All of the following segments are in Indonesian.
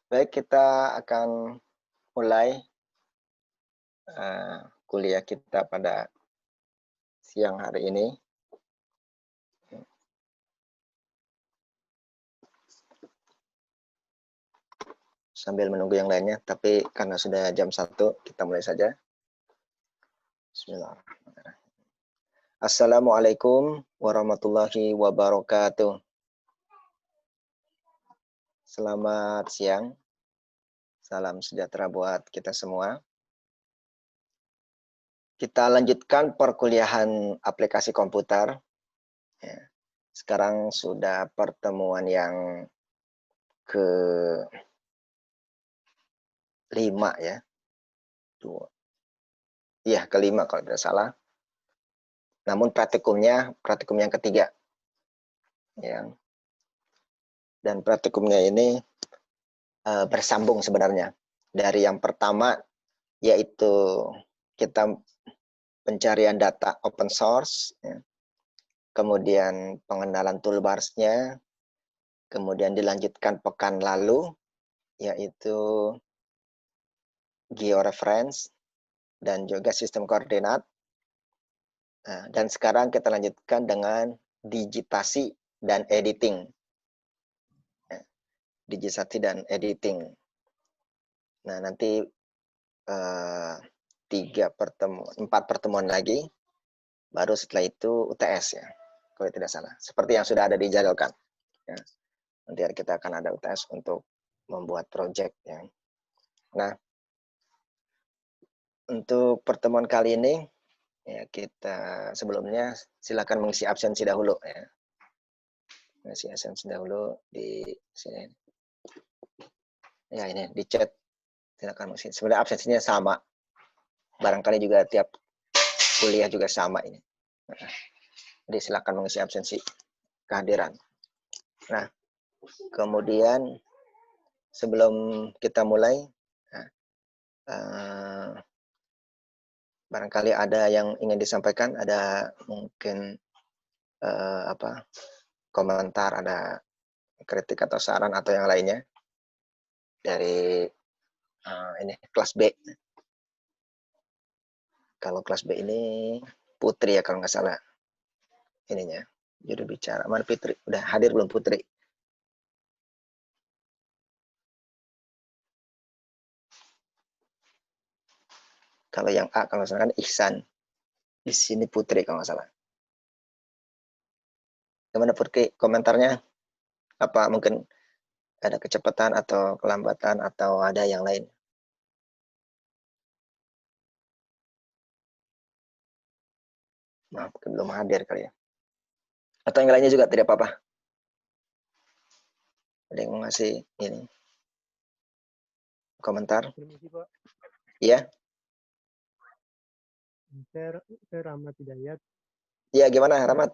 Baik, kita akan mulai kuliah kita pada siang hari ini. Sambil menunggu yang lainnya, tapi karena sudah jam 1, kita mulai saja. Bismillahirrahmanirrahim. Assalamualaikum warahmatullahi wabarakatuh. Selamat siang. Salam sejahtera buat kita semua. Kita lanjutkan perkuliahan aplikasi komputer. Sekarang sudah pertemuan yang ke-5 ya. Iya, ke-5 kalau tidak salah. Namun praktikum yang ketiga. Ya. Dan praktikumnya ini bersambung sebenarnya. Dari yang pertama, yaitu kita pencarian data open source, ya. Kemudian pengenalan toolbars-nya, kemudian dilanjutkan pekan lalu, yaitu georeference, dan juga sistem koordinat. Nah, dan sekarang kita lanjutkan dengan digitasi dan editing. Digitasi dan editing. Nah, nanti 4 pertemuan lagi, baru setelah itu UTS ya, kalau tidak salah. Seperti yang sudah ada dijadwalkan. Ya. Nanti kita akan ada UTS untuk membuat project. Ya. Nah, untuk pertemuan kali ini, ya kita sebelumnya silakan mengisi absensi dahulu. Ya. Mengisi absensi dahulu di sini. Ya ini di chat. Silakan mengisi. Sebenarnya absensinya sama. Barangkali juga tiap kuliah juga sama ini. Nah, jadi silakan mengisi absensi kehadiran. Nah, kemudian sebelum kita mulai, barangkali ada yang ingin disampaikan, ada mungkin komentar, ada kritik atau saran atau yang lainnya dari ini kelas B. Kalau kelas B ini Putri ya kalau nggak salah ininya juru bicara. Mana Putri? Udah hadir belum Putri? Kalau yang A kalau nggak salah kan Ihsan. Di sini Putri kalau nggak salah. Gimana Putri komentarnya? Apa mungkin ada kecepatan atau kelambatan atau ada yang lain? Maaf, belum hadir kali ya. Atau yang lainnya juga tidak apa-apa. Ada yang ngasih ini komentar? Permisi Pak. Iya. Saya Rahmat Hidayat. Iya gimana Rahmat?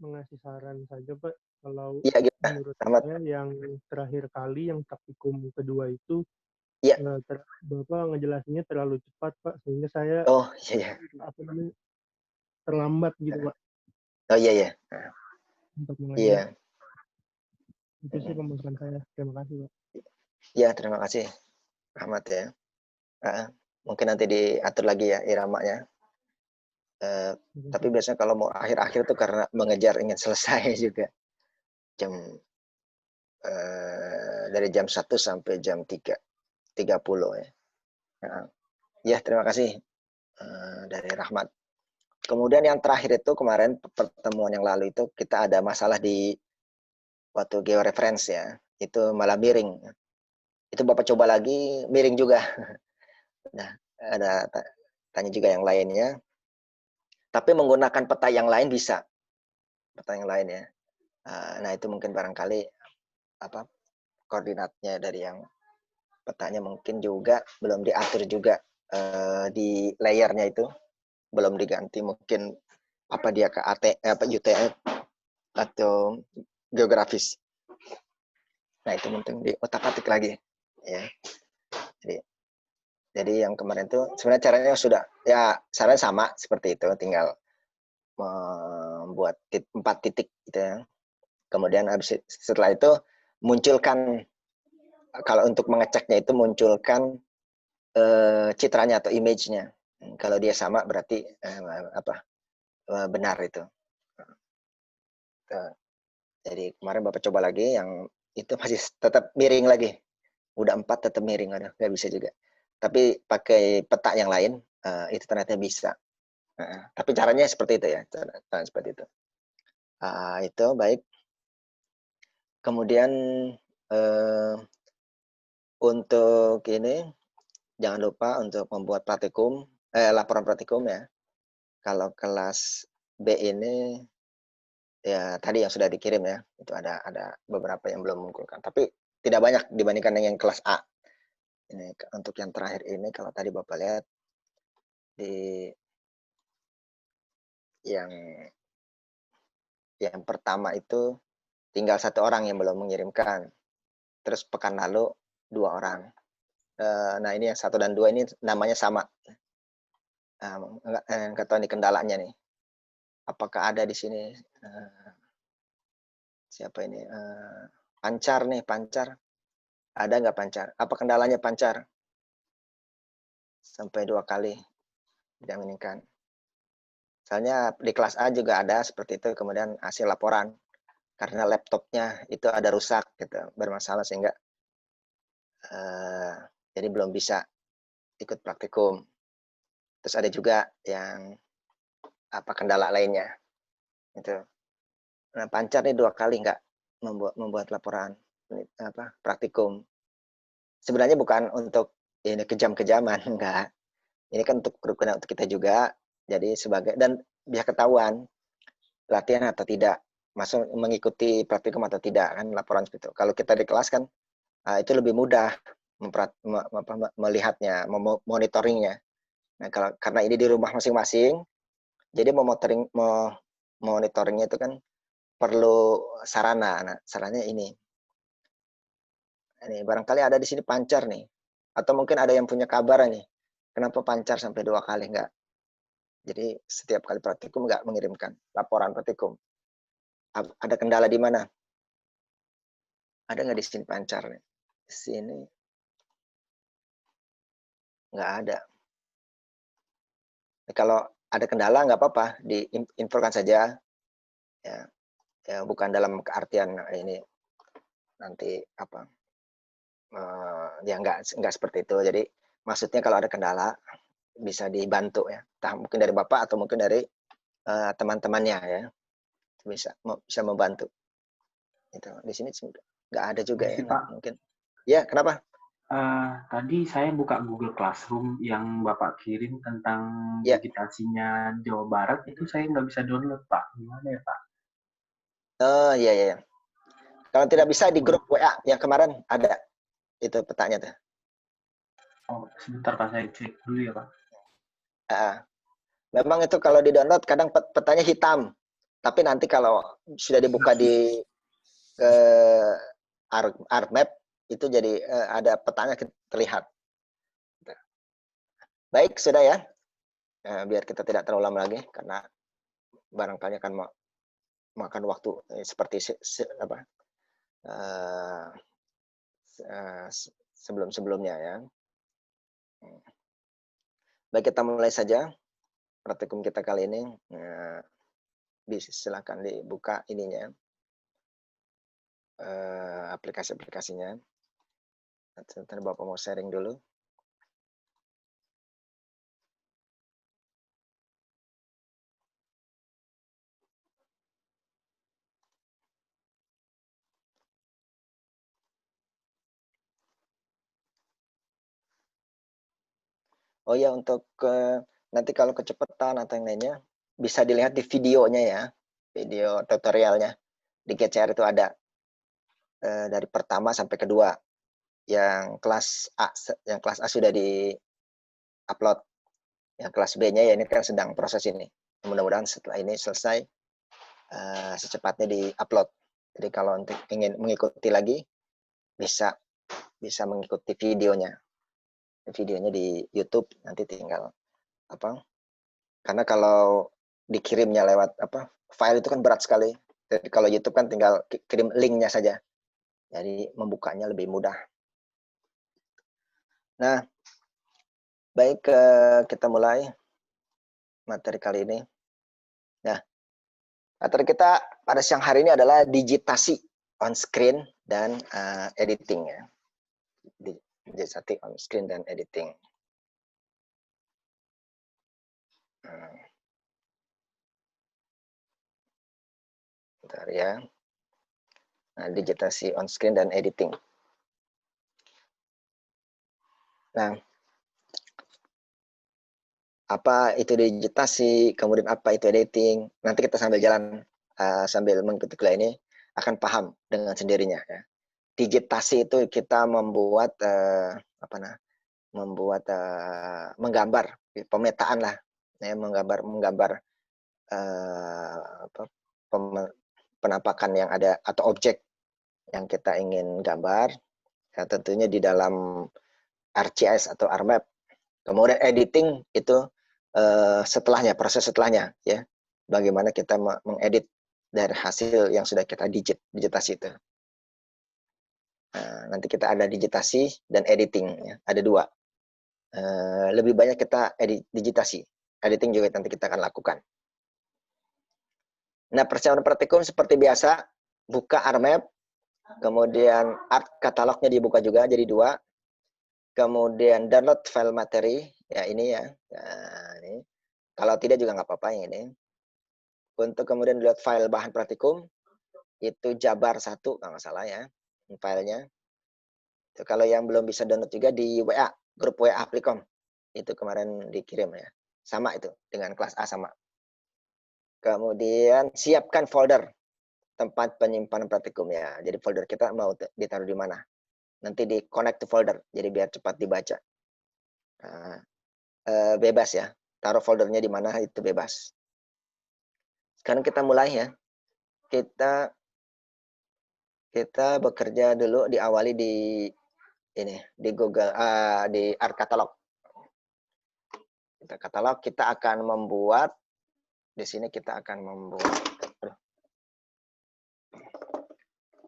Mengasih saran saja Pak. Kalau Iya gimana menurut Rahmat? saya yang terakhir kali yang praktikum kedua itu Iya. Bapak ngejelasinnya terlalu cepat Pak, sehingga saya Oh iya. terlambat gitu Pak Oh iya iya. untuk mengajar. Iya. Itu sih pemasukan saya. Terima kasih Pak. Iya terima kasih Rahmat ya. Mungkin nanti diatur lagi ya iramanya. Tapi biasanya kalau mau akhir-akhir tuh karena mengejar ingin selesai juga jam dari jam 1 sampai jam 3.30 ya. Ya terima kasih dari Rahmat. Kemudian yang terakhir itu kemarin pertemuan yang lalu itu kita ada masalah di waktu georeference ya, itu malah miring. Itu Bapak coba lagi miring juga. Nah, ada tanya juga yang lainnya. Tapi menggunakan peta yang lain bisa. Peta yang lain ya. Nah, itu mungkin barangkali koordinatnya dari yang petanya mungkin juga belum diatur juga di layernya itu belum diganti, mungkin apa dia ke UTF atau geografis. Nah itu mungkin di otak-atik lagi ya. Jadi yang kemarin itu sebenarnya caranya sudah ya caranya sama seperti itu, tinggal membuat 4 titik gitu ya. Kemudian setelah itu munculkan kalau untuk mengeceknya itu munculkan citranya atau image-nya. Kalau dia sama berarti benar itu. Jadi kemarin Bapak coba lagi yang itu masih tetap miring lagi. Udah 4 tetap miring, aduh nggak bisa juga. Tapi pakai peta yang lain itu ternyata bisa. Tapi caranya seperti itu ya, cara seperti itu. Itu baik. Kemudian untuk ini jangan lupa untuk membuat praktikum, laporan praktikum ya. Kalau kelas B ini ya tadi yang sudah dikirim ya, itu ada beberapa yang belum mengumpulkan. Tapi tidak banyak dibandingkan dengan yang kelas A. Ini untuk yang terakhir ini kalau tadi Bapak lihat di yang pertama itu tinggal 1 orang yang belum mengirimkan. Terus pekan lalu 2 orang. Nah ini yang 1 dan 2 ini namanya sama. Nggak tahu nih kendalanya nih. Apakah ada di sini siapa ini? Pancar nih, Pancar. Ada nggak Pancar? Apa kendalanya Pancar? Sampai 2 kali tidak meningkat. Misalnya di kelas A juga ada seperti itu, kemudian hasil laporan karena laptopnya itu ada rusak gitu, bermasalah sehingga jadi belum bisa ikut praktikum. Terus ada juga yang kendala lainnya itu. Nah, Pancar nih 2 kali nggak membuat laporan praktikum. Sebenarnya bukan untuk ini kejam-kejaman, enggak. Ini kan untuk berguna untuk kita juga. Jadi sebagai dan biar ketahuan latihan atau tidak, masuk mengikuti praktikum atau tidak kan laporan seperti itu. Kalau kita di kelas kan itu lebih mudah melihatnya, monitoringnya. Nah, karena ini di rumah masing-masing, jadi monitoringnya itu kan perlu sarana. Nah, sarannya ini. Ini barangkali ada di sini Pancar nih. Atau mungkin ada yang punya kabar nih. Kenapa Pancar sampai 2 kali enggak? Jadi setiap kali praktikum enggak mengirimkan laporan praktikum. Ada kendala di mana? Ada nggak di sini Pancar nih? Di sini nggak ada. Kalau ada kendala nggak apa-apa, diinfokan saja. Ya, bukan dalam keartian ini nanti ya nggak seperti itu. Jadi maksudnya kalau ada kendala bisa dibantu ya. Entah mungkin dari Bapak atau mungkin dari teman-temannya ya. Bisa membantu. Itu di sini nggak ada juga ya. Pak. Mungkin. Ya, kenapa? Tadi saya buka Google Classroom yang Bapak kirim tentang digitasinya Jawa Barat, itu saya nggak bisa download, Pak. Gimana ya, Pak? Oh, iya. Kalau tidak bisa di grup WA yang kemarin ada itu petanya tuh. Oh, sebentar Pak, saya cek dulu ya, Pak. Memang itu kalau di-download kadang petanya hitam. Tapi nanti kalau sudah dibuka di ArcMap itu jadi ada petanya terlihat. Baik, sudah ya. Biar kita tidak terlalu lama lagi karena barangkali akan makan waktu seperti sebelum-sebelumnya ya. Baik, kita mulai saja praktikum kita kali ini. Silakan dibuka ininya. Aplikasi-aplikasinya. Sebentar Bapak mau sharing dulu. Oh ya, untuk nanti kalau kecepatan atau yang lainnya bisa dilihat di videonya ya, video tutorialnya di GCR itu ada dari pertama sampai kedua. Yang kelas A sudah di upload. Yang kelas B-nya ya ini kan sedang proses ini. Mudah-mudahan setelah ini selesai secepatnya di upload. Jadi kalau untuk ingin mengikuti lagi bisa mengikuti videonya di YouTube. Nanti tinggal karena kalau dikirimnya lewat file itu kan berat sekali. Jadi kalau YouTube kan tinggal kirim linknya saja, jadi membukanya lebih mudah. Nah, baik, kita mulai materi kali ini. Nah, materi kita pada siang hari ini adalah digitasi on screen dan editing ya. Digitasi on screen dan editing. Bentar ya. Nah, digitasi on screen dan editing. Nah, apa itu digitasi, kemudian apa itu editing, nanti kita sambil jalan, sambil mengikuti kuliah ini akan paham dengan sendirinya ya. Digitasi itu kita membuat menggambar, pemetaan lah ya, menggambar penampakan yang ada atau objek yang kita ingin gambar ya, tentunya di dalam ArcGIS atau ArcMap. Kemudian editing itu setelahnya, proses setelahnya ya, bagaimana kita mengedit dari hasil yang sudah kita digitasi itu. Nanti kita ada digitasi dan editing ya, ada dua. Lebih banyak kita digitasi, editing juga nanti kita akan lakukan. Nah, persiapan praktikum seperti biasa, buka ArcMap, kemudian art katalognya dibuka juga jadi dua, kemudian download file materi ya, ini ya. Nah, ini kalau tidak juga nggak apa-apa ini. Untuk kemudian lihat file bahan praktikum itu Jabar 1 kalau nggak salah ya filenya. Itu kalau yang belum bisa download juga di WA, grup WA Applikom itu kemarin dikirim ya, sama itu dengan kelas A sama. Kemudian siapkan folder tempat penyimpanan praktikum ya. Jadi folder kita mau ditaruh di mana? Nanti di connect to folder, jadi biar cepat dibaca. Nah, bebas ya, taruh foldernya di mana itu bebas. Sekarang kita mulai ya. Kita bekerja dulu, diawali di ini di Google, di Art Catalog. Kita akan membuat di sini kita akan membuat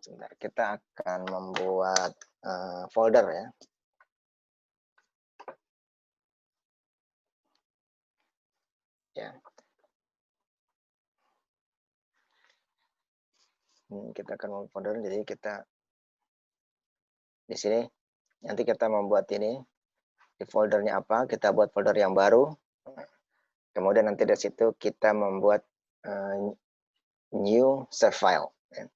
sebentar, kita akan membuat folder ya. Ya. Kita akan membuat folder, jadi kita di sini nanti kita membuat ini di foldernya apa, kita buat folder yang baru. Kemudian nanti dari situ kita membuat new save file. Ya.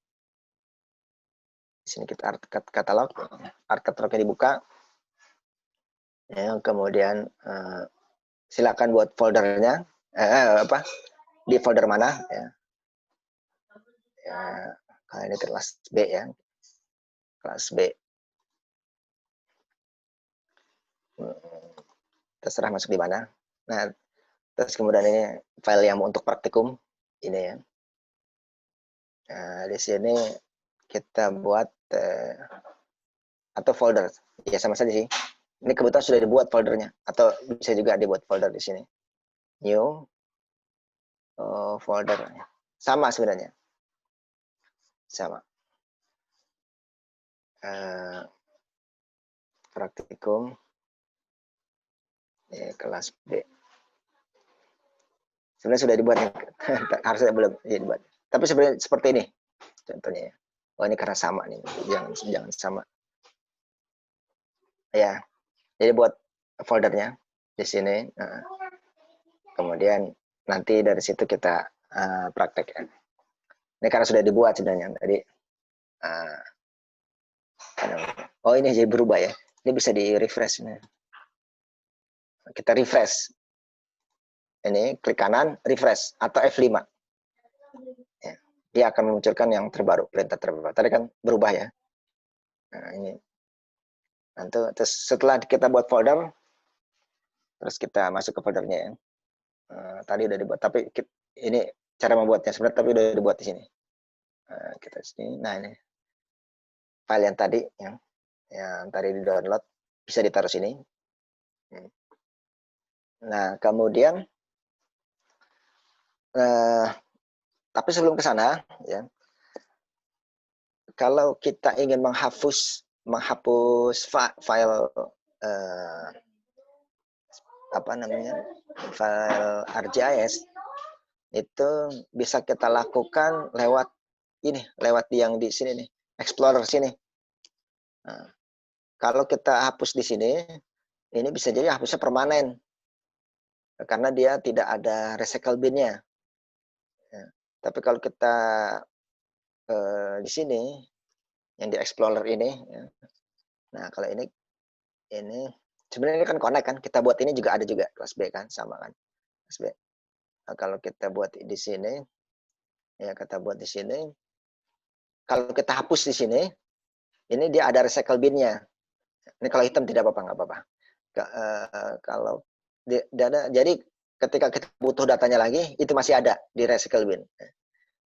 Di sini kita art katalognya dibuka. Ya, kemudian silakan buat foldernya di folder mana ya. Ya, kali ini kelas B ya. Kelas B. Terserah masuk di mana. Nah, terus kemudian ini file yang untuk praktikum ini ya. Nah, di sini kita buat atau folder ya, sama saja sih. Ini kebetulan sudah dibuat foldernya, atau bisa juga dibuat folder di sini. New folder, sama sebenarnya, sama. Praktikum kelas B. Sebenarnya sudah dibuat, harusnya belum dibuat. Tapi sebenarnya seperti ini contohnya ya. Oh, ini karena sama nih, jangan sama. Ya, jadi buat foldernya di sini. Kemudian nanti dari situ kita praktekkan. Ini karena sudah dibuat sebenarnya tadi. Oh, ini jadi berubah ya. Ini bisa di refresh. Kita refresh. Ini klik kanan, refresh atau F5. Ya, dia akan memunculkan yang terbaru, perintah terbaru. Tadi kan berubah ya. Nah, ini. Nanti terus setelah kita buat folder, terus kita masuk ke foldernya ya. Tadi udah dibuat, tapi ini cara membuatnya sebenarnya, tapi udah dibuat di sini. Kita sini. Nah, ini file yang tadi yang tadi di download bisa ditaruh sini. Nah, kemudian tapi sebelum ke sana ya, kalau kita ingin menghapus file apa namanya, file ArcGIS itu bisa kita lakukan lewat ini, lewat yang di sini nih, Explorer sini. Nah, kalau kita hapus di sini, ini bisa jadi hapusnya permanen karena dia tidak ada recycle bin-nya. Ya. Tapi kalau kita di sini yang di Explorer ini, ya. Nah kalau ini sebenarnya ini kan connect kan, kita buat ini juga ada juga kelas B kan, sama kan kelas B. Nah, kalau kita buat di sini, ya kita buat di sini. Kalau kita hapus di sini, ini dia ada recycle bin-nya. Ini kalau hitam tidak apa-apa, nggak apa-apa. Kalau jadi ketika kita butuh datanya lagi, itu masih ada di recycle bin.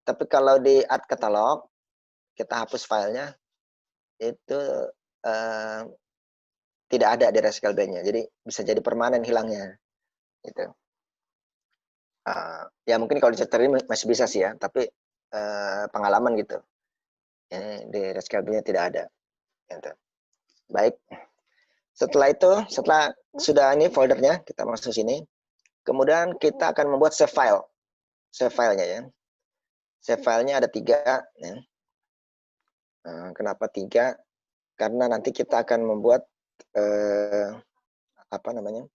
Tapi kalau di art catalog, kita hapus filenya, itu tidak ada di recycle bin-nya. Jadi bisa jadi permanen hilangnya. Gitu. Ya mungkin kalau dicetarin masih bisa sih ya, tapi pengalaman gitu. Ini di recycle bin-nya tidak ada. Gitu. Baik. Setelah itu, setelah sudah ini foldernya, kita masuk sini. Kemudian kita akan membuat save file. Save filenya ya. Save filenya ada 3. Ya. Kenapa 3? Karena nanti kita akan membuat apa namanya,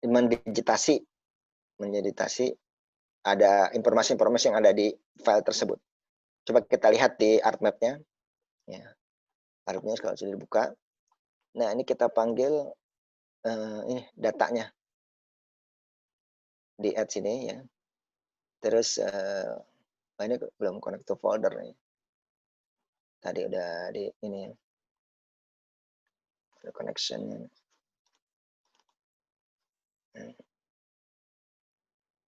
mendigitasi ada informasi-informasi yang ada di file tersebut. Coba kita lihat di art map-nya. Ya. Art map-nya kalau sudah dibuka. Nah, ini kita panggil ini datanya di add sini ya. Terus ini belum connect to folder nih. Tadi udah di ini ada connection-nya.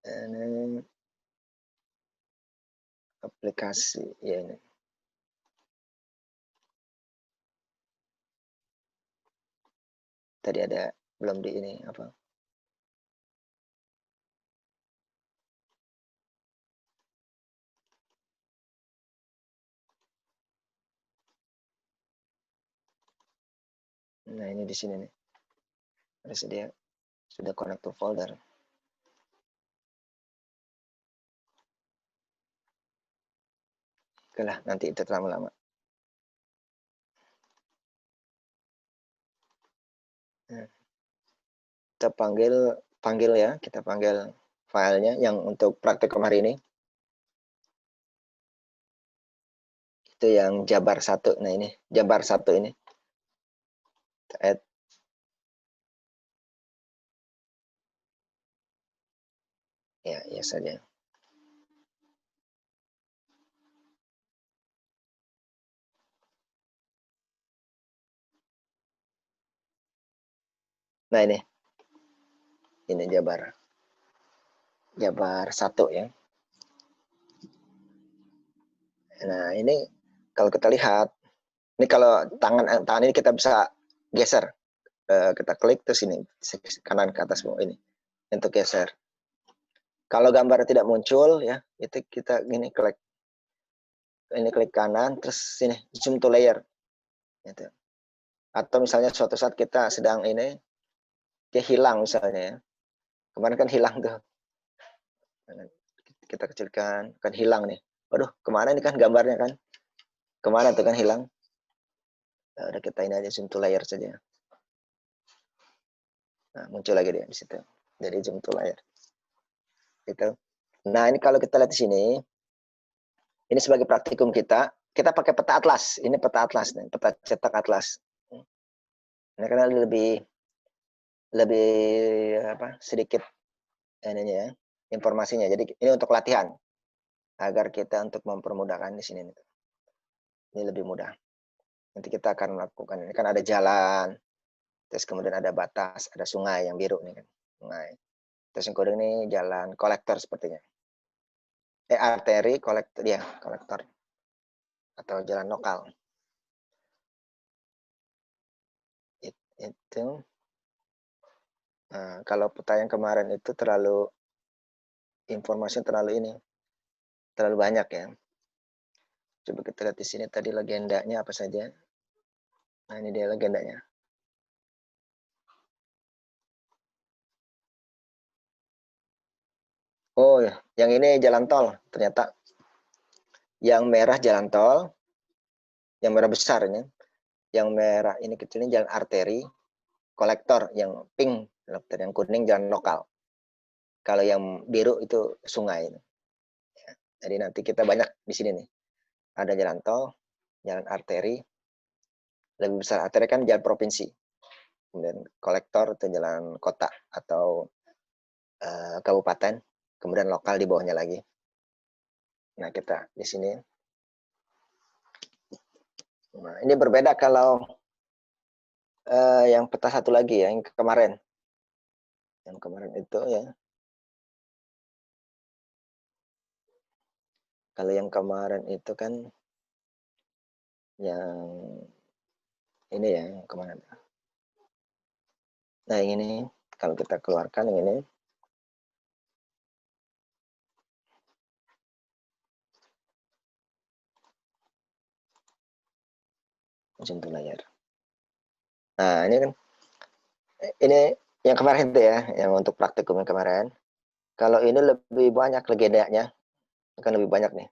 Ini aplikasi ya ini. Tadi ada belum di ini apa? Nah, ini di sini nih. Harus dia sudah connect to folder. Oke lah, nanti itu terlalu lama. Nah, kita panggil ya, kita panggil filenya yang untuk praktikum hari ini. Itu yang Jabar 1. Nah, ini Jabar 1 ini. Kita add. Ya, ya saja. Nah, ini Jabar 1 ya. Nah, ini kalau kita lihat, ini kalau tangan ini kita bisa geser. Kita klik terus ini kanan ke atas bawah ini untuk geser. Kalau gambar tidak muncul ya, itu kita gini klik kanan terus sini zoom to layer. Gitu. Atau misalnya suatu saat kita sedang ini dia hilang misalnya ya. Kemarin kan hilang tuh. Kita kecilkan, kan hilang nih. Waduh, kemana ini kan gambarnya kan? Kemana tuh kan hilang? Nah, udah kita ini aja zoom to layer saja. Nah, muncul lagi dia di situ. Jadi zoom to layer. Gitu. Nah, ini kalau kita lihat di sini, ini sebagai praktikum kita pakai peta atlas. Ini peta atlas nih, peta cetak atlas. Ini karena lebih apa? Sedikit ininya ya, informasinya. Jadi ini untuk latihan agar kita untuk mempermudahkan di sini. Ini lebih mudah. Nanti kita akan melakukan ini kan ada jalan, terus kemudian ada batas, ada sungai yang biru nih kan, sungai. Terus yang kuning ini jalan kolektor sepertinya. Arteri kolektor ya, kolektor atau jalan lokal. Itu. Nah, kalau peta yang kemarin itu informasinya terlalu banyak ya. Coba kita lihat di sini tadi legendanya apa saja. Nah, ini dia legendanya. Oh ya, yang ini jalan tol ternyata. Yang merah jalan tol, yang merah besar ini. Yang merah ini kecil ini jalan arteri, kolektor. Yang pink, yang kuning jalan lokal. Kalau yang biru itu sungai. Jadi nanti kita banyak di sini nih. Ada jalan tol, jalan arteri. Lebih besar arteri kan jalan provinsi. Kemudian kolektor itu jalan kota atau kabupaten. Kemudian lokal di bawahnya lagi. Nah, kita di sini. Nah, ini berbeda kalau yang peta satu lagi ya, yang kemarin. Yang kemarin itu ya. Kalau yang kemarin itu kan yang ini ya, yang kemarin. Nah, yang ini kalau kita keluarkan yang ini. Sentuh layar. Nah, ini kan ini yang kemarin itu ya, yang untuk praktikum yang kemarin. Kalau ini lebih banyak legendanya, kan lebih banyak nih.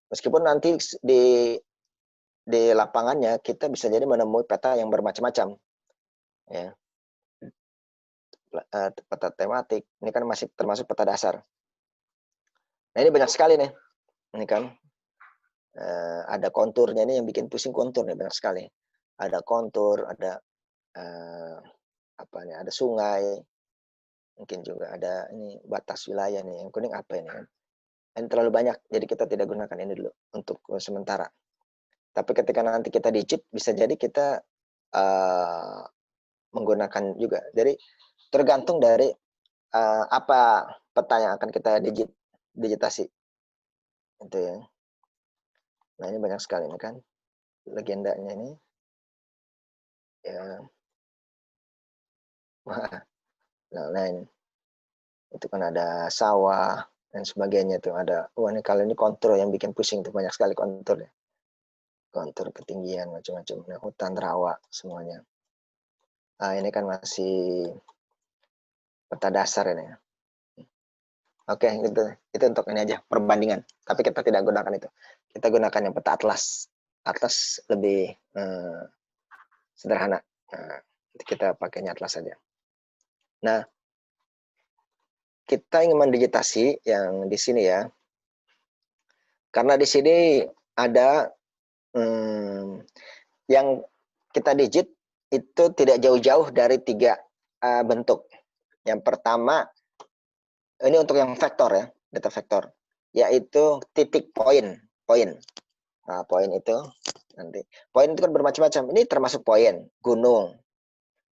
Meskipun nanti di lapangannya kita bisa jadi menemui peta yang bermacam-macam, ya. Peta tematik, ini kan masih termasuk peta dasar. Nah, ini banyak sekali nih, ini kan ada konturnya ini yang bikin pusing kontur nih banyak sekali. Ada kontur, ada apa nih? Ada sungai, mungkin juga ada ini batas wilayah nih. Yang kuning apa ini? Ini terlalu banyak, jadi kita tidak gunakan ini dulu untuk sementara. Tapi ketika nanti kita digit, bisa jadi kita menggunakan juga. Jadi tergantung dari apa peta yang akan kita digitasi. Itu ya. Nah, ini banyak sekali ini kan legendanya ini. Ya. Nah, ini. Itu kan ada sawah dan sebagainya tuh ada. Wah, ini kalau ini kontur yang bikin pusing tuh banyak sekali kontur ya. Kontur ketinggian macam-macam. Nah, hutan rawa semuanya. Nah, ini kan masih peta dasar ini. Oke, itu untuk ini aja perbandingan. Tapi kita tidak gunakan itu. Kita gunakan yang peta atlas. Atlas lebih sederhana. Nah, kita pakainya atlas saja. Nah, kita ingin mendigitasi yang di sini ya. Karena di sini ada yang kita digit itu tidak jauh-jauh dari 3 bentuk. Yang pertama, ini untuk yang vektor ya, data vektor, yaitu titik poin. Nah, poin itu nanti. Poin itu kan bermacam-macam. Ini termasuk poin, gunung.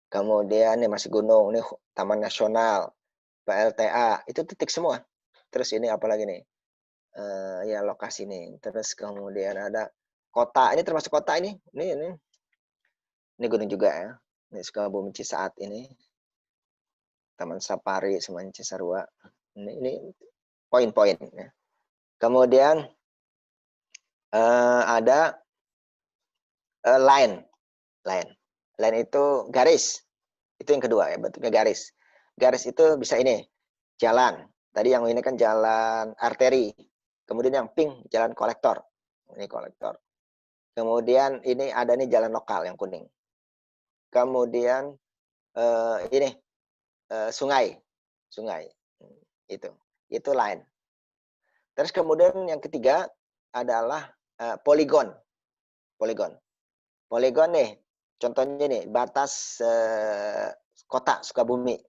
Kemudian ini masih gunung, ini Taman Nasional, PLTA, itu titik semua. Terus ini apa lagi nih? Ya lokasi nih. Terus kemudian ada kota, ini termasuk kota ini. Ini gunung juga ya. Ini Sukabumi Cisaat ini. Taman Safari semuanya Cisarua. Ini poin-poin ya. Kemudian ada line itu garis. Itu yang kedua ya, bentuknya garis. Garis itu bisa ini jalan. Tadi yang ini kan jalan arteri. Kemudian yang pink jalan kolektor. Ini kolektor. Kemudian ini ada nih jalan lokal yang kuning. Kemudian ini sungai. Itu line. Terus kemudian yang ketiga adalah poligon. Poligon nih, contohnya nih batas kota Sukabumi.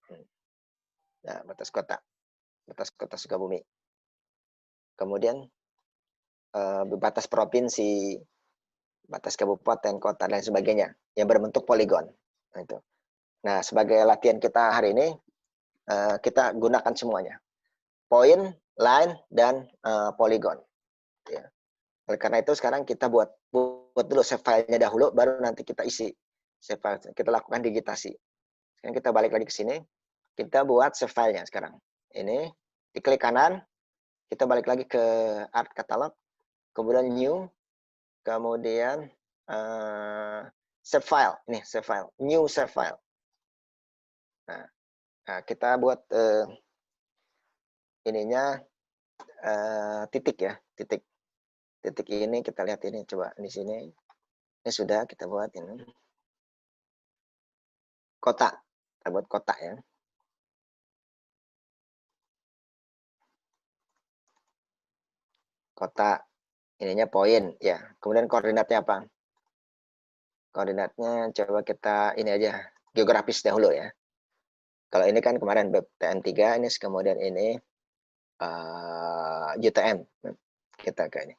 Nah, batas kota Sukabumi. Kemudian batas provinsi, batas kabupaten, kota dan sebagainya yang berbentuk poligon. Nah, sebagai latihan kita hari ini kita gunakan semuanya. Point, line, dan poligon. Ya. Oleh karena itu sekarang kita buat dulu save filenya dahulu, baru nanti kita isi save file. Kita lakukan digitasi. Sekarang kita balik lagi ke sini. Kita buat save filenya sekarang. Ini diklik kanan, kita balik lagi ke art catalog, kemudian new, kemudian save file. Ini save file, new save file. Nah kita buat ininya titik ya, titik ini kita lihat ini, coba di sini. Ini sudah kita buat ini. Kotak, kita buat kotak ya. Kotak, ininya poin ya. Kemudian koordinatnya apa? Koordinatnya coba kita ini aja, geografis dahulu ya. Kalau ini kan kemarin BTN3, ini kemudian ini UTM. Kita ke ini.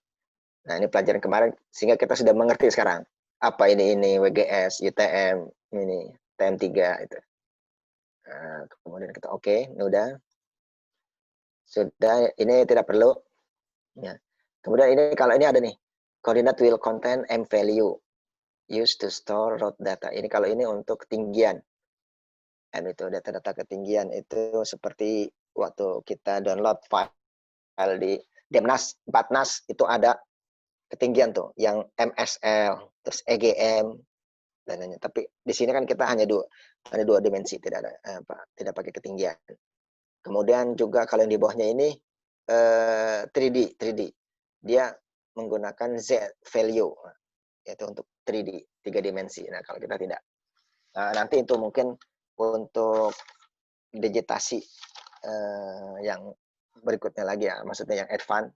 Nah, ini pelajaran kemarin, sehingga kita sudah mengerti sekarang. Apa ini WGS, UTM, ini TM3 itu. Nah, kemudian kita oke, ini udah. Sudah, ini tidak perlu. Ya. Kemudian ini, kalau ini ada nih, coordinate will contain M value used to store root data. Ini kalau ini untuk ketinggian. M itu data-data ketinggian, itu seperti waktu kita download file di Demnas, Batnas, itu ada ketinggian tuh, yang MSL, terus EGM, dan lainnya. Tapi di sini kan kita hanya dua dimensi, tidak ada tidak pakai ketinggian. Kemudian juga kalau yang di bawahnya ini 3D, dia menggunakan Z value, yaitu untuk 3D, 3 dimensi. Nah, kalau kita tidak. Nah, nanti itu mungkin untuk digitasi yang berikutnya lagi ya, maksudnya yang advance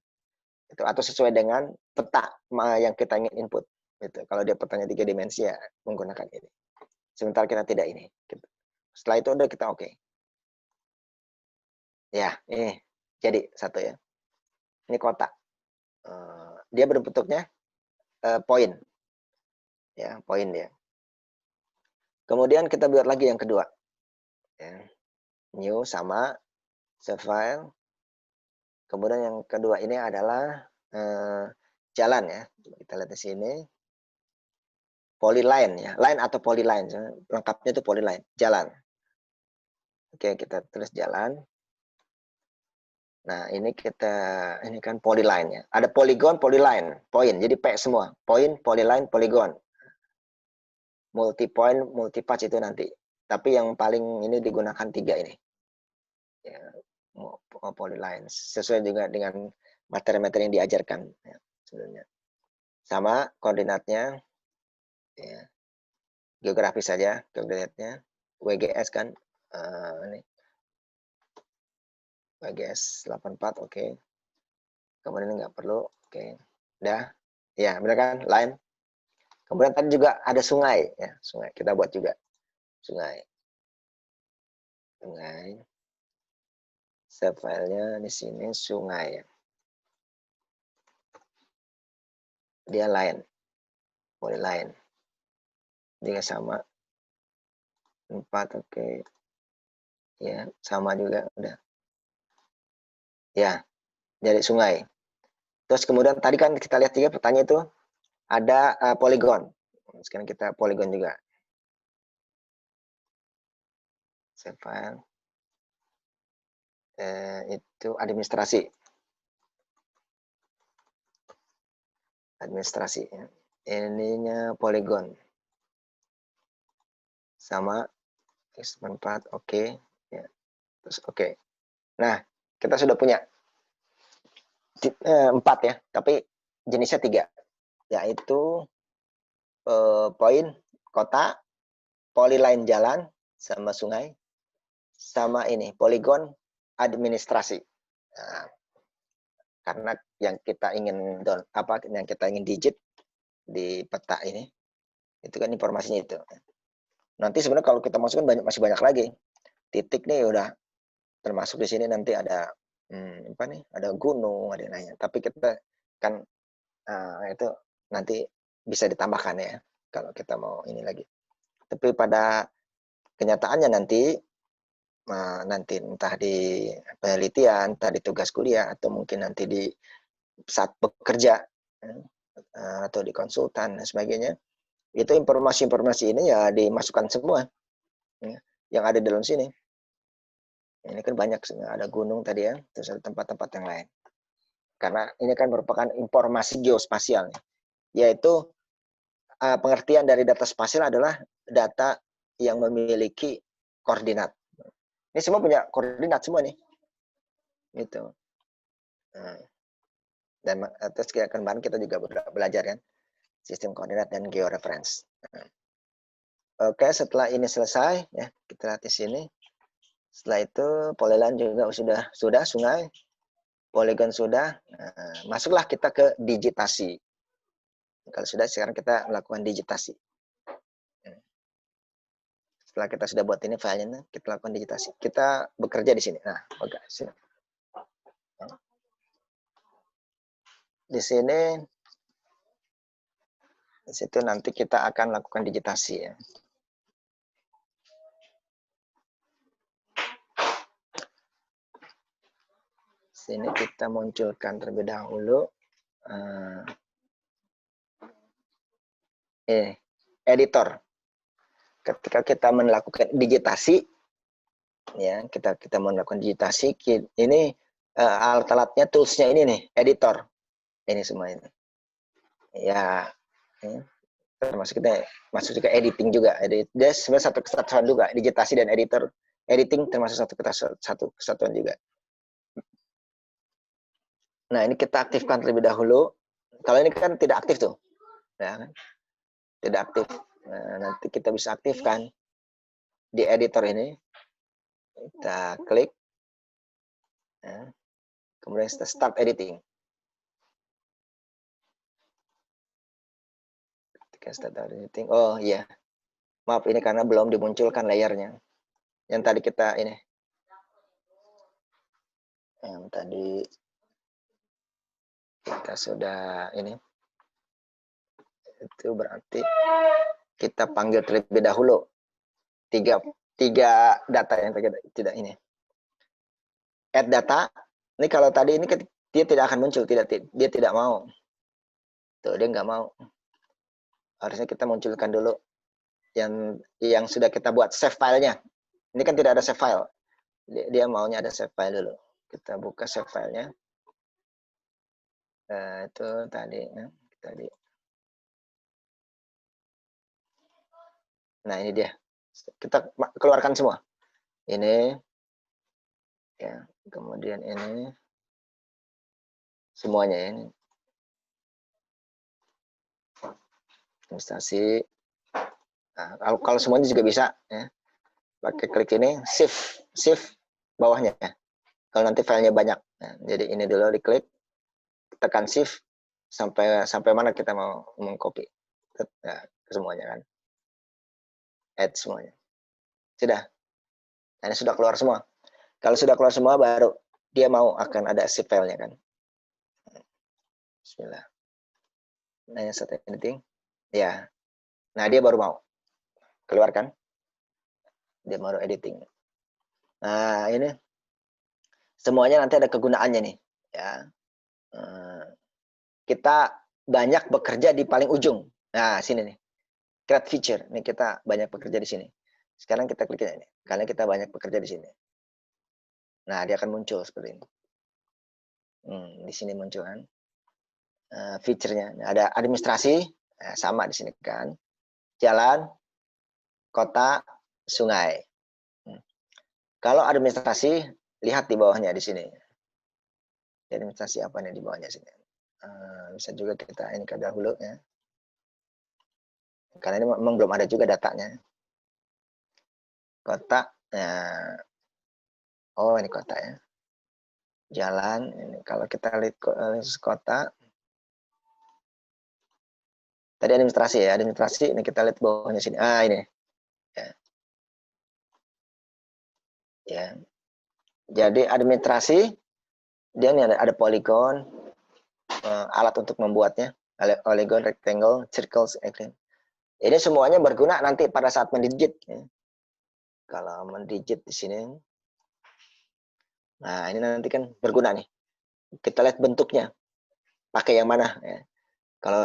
itu, atau sesuai dengan peta yang kita ingin input. Gitu. Kalau dia petanya 3 dimensi ya menggunakan ini. Sementara kita tidak ini. Gitu. Setelah itu udah kita oke. Ya, ini jadi satu ya. Ini kotak. Dia berbentuknya poin. Ya, poin dia. Kemudian kita buat lagi yang kedua. Ya. New sama save file. Kemudian yang kedua ini adalah jalan ya. Kita lihat di sini. Polyline ya, line atau polyline, lengkapnya itu polyline, jalan. Oke, kita tulis jalan. Nah, ini kan polyline ya. Ada polygon, polyline, poin. Jadi P semua, poin, polyline, polygon. Multi point, multi patch itu nanti. Tapi yang paling ini digunakan 3 ini. Ya, polyline. Sesuai juga dengan materi-materi yang diajarkan ya, sebenarnya. Sama koordinatnya ya. Geografis saja koordinatnya. WGS kan ini. WGS 84 oke. Kemudian ini nggak perlu, oke. Udah. Ya, benar kan? Line. Kemudian tadi juga ada sungai ya, sungai. Kita buat juga sungai. Sungai. Save filenya di sini sungai. Dia line. Boleh line. Dia sama 4 oke. Ya, sama juga udah. Ya, jadi sungai. Terus kemudian tadi kan kita lihat juga pertanyaan itu ada polygon. Sekarang kita polygon juga. Save file. Itu administrasi. Administrasi. Ya. Ininya polygon. Sama X4 oke. Ya. Terus oke. Nah, kita sudah punya 4 ya, tapi jenisnya 3, yaitu poin, kota, polyline jalan, sama sungai, sama ini polygon administrasi. Nah, karena yang kita ingin yang kita ingin digit di peta ini, itu kan informasinya itu. Nanti sebenarnya kalau kita masukkan masih banyak lagi. Titik nih udah termasuk di sini, nanti ada apa nih? Ada gunung, ada yang lainnya. Tapi kita kan itu nanti bisa ditambahkan ya kalau kita mau ini lagi. Tapi pada kenyataannya nanti entah di penelitian, entah di tugas kuliah, atau mungkin nanti di saat bekerja atau di konsultan dan sebagainya, itu informasi-informasi ini ya dimasukkan semua ya, yang ada dalam sini. Ini kan banyak, ada gunung tadi ya, terus ada tempat-tempat yang lain. Karena ini kan merupakan informasi geospasial, yaitu pengertian dari data spasial adalah data yang memiliki koordinat. Ini semua punya koordinat semua nih. Gitu. Nah, dan terus kemarin kita juga belajar kan sistem koordinat dan georeference. Nah, oke, setelah ini selesai ya, kita lihat di sini. Setelah itu polyline juga sudah sungai, poligon sudah. Nah, masuklah kita ke digitasi. Kalau sudah, sekarang kita melakukan digitasi. Setelah kita sudah buat ini filenya, kita lakukan digitasi. Kita bekerja di sini. Nah, oke, sini. Di sini, di situ nanti kita akan lakukan digitasi ya. Sini kita munculkan terlebih dahulu editor. Ketika kita melakukan digitasi, ya kita melakukan digitasi, ini alat-alatnya, toolsnya ini nih, editor. Ini semua ini. Ya, termasuk kita masuk juga editing juga. Dia sebenarnya satu kesatuan juga, digitasi dan editing termasuk satu kesatuan juga. Nah, ini kita aktifkan terlebih dahulu. Kalau ini kan tidak aktif tuh. Ya, kan? Tidak aktif. Nah, nanti kita bisa aktifkan di editor ini. Kita klik. Ya. Kemudian kita start editing. Ketika start editing. Oh iya. Maaf, ini karena belum dimunculkan layarnya. Yang tadi kita ini. Yang tadi kita sudah ini. Itu berarti kita panggil terlebih dahulu tiga data yang tidak ini. Add data. Ini kalau tadi ini dia tidak akan muncul, dia tidak mau. Tuh, dia nggak mau. Harusnya kita munculkan dulu yang sudah kita buat save filenya. Ini kan tidak ada save file. Dia maunya ada save file dulu. Kita buka save filenya. Itu tadi. Nah, ini dia. Kita keluarkan semua. Ini. Ya, kemudian ini. Semuanya ini. Investasi. Nah, kalau semuanya juga bisa. Ya. Pakai klik ini. Shift bawahnya. Ya. Kalau nanti filenya banyak. Nah, jadi ini dulu diklik. Tekan shift. Sampai mana kita mau mengcopy. Nah, ke semuanya kan. Add semuanya. Sudah. Nah, ini sudah keluar semua. Kalau sudah keluar semua, baru dia mau akan ada zip filenya kan. Bismillah. Nah, yang set editing. Ya. Nah, dia baru mau. Keluarkan. Dia baru editing. Nah, ini. Semuanya nanti ada kegunaannya nih. Ya. Kita banyak bekerja di paling ujung. Nah, sini nih. Create feature. Ini kita banyak bekerja di sini. Sekarang kita klik ini. Karena kita banyak bekerja di sini. Nah, dia akan muncul seperti ini. Di sini muncul kan. Feature-nya. Ada administrasi, sama di sini kan. Jalan, kota, sungai. Kalau administrasi, lihat di bawahnya di sini. Administrasi apa nih di bawahnya sini. Bisa juga kita ini ke dahulu ya. Karena ini memang belum ada juga datanya. Kota, oh ini kota ya. Jalan, ini kalau kita lihat kota, tadi administrasi ya, administrasi ini kita lihat bawahnya sini. Ini. Ya. Jadi administrasi dia ini ada poligon, alat untuk membuatnya, polygon, rectangle, circles, ini semuanya berguna nanti pada saat mendigit. Ya. Kalau mendigit di sini, nah ini nanti kan berguna nih. Kita lihat bentuknya, pakai yang mana. Ya. Kalau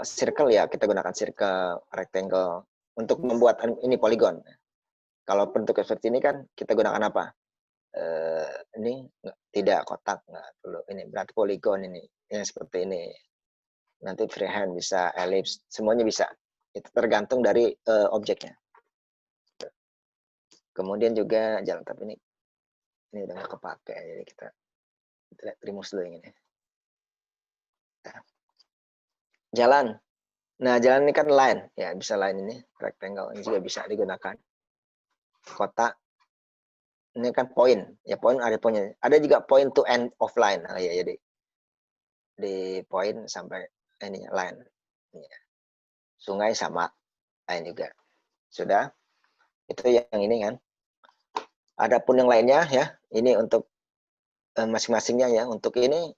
circle ya kita gunakan circle, rectangle untuk membuat ini poligon. Kalau bentuknya seperti ini kan kita gunakan apa? Ini tidak kotak, nggak perlu. Ini berarti poligon ini yang seperti ini. Nanti freehand bisa, ellipse, semuanya bisa. Itu tergantung dari objeknya. Kemudian juga jalan tapi ini Ini udah nggak kepake, jadi kita lihat remus dulu yang ini. Nah, jalan. Nah, jalan ini kan line, ya bisa line ini, rectangle ini juga bisa digunakan. Kotak. Ini kan poin, ya poin ada poinnya. Ada juga point to end of line. Nah, ya jadi di poin sampai ini line. Ya. Sungai sama line juga. Sudah. Itu yang ini kan. Adapun yang lainnya ya, ini untuk masing-masingnya ya. Untuk ini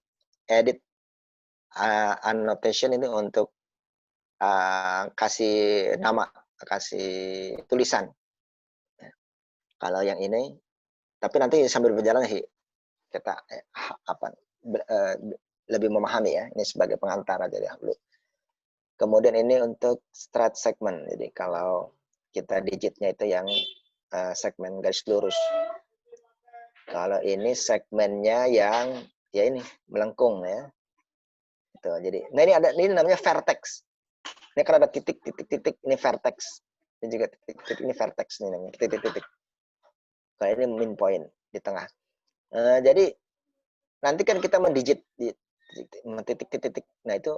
edit annotation ini untuk kasih nama, kasih tulisan. Kalau yang ini, tapi nanti sambil berjalan sih kita lebih memahami ya. Ini sebagai pengantar aja dulu. Kemudian ini untuk strat segment. Jadi kalau kita digitnya itu yang segmen garis lurus. Kalau ini segmennya yang ya ini melengkung ya. Itu. Jadi, nah ini namanya vertex. Ini kan ada titik-titik ini vertex. Ini juga titik-titik ini vertex ini namanya titik-titik. Kalau ini min point di tengah. Jadi nanti kan kita mendigit di titik-titik. Nah itu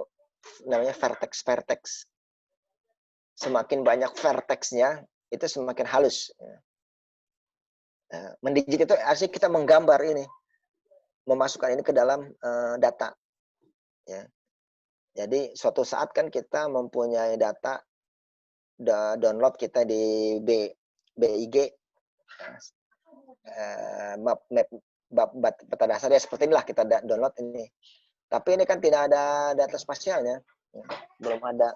namanya vertex. Semakin banyak vertexnya itu semakin halus. Mendigit itu artinya kita menggambar ini, memasukkan ini ke dalam data. Ya. Jadi suatu saat kan kita mempunyai data download kita di BIG map peta dasar ya seperti inilah kita download ini. Tapi ini kan tidak ada data spasialnya, belum ada.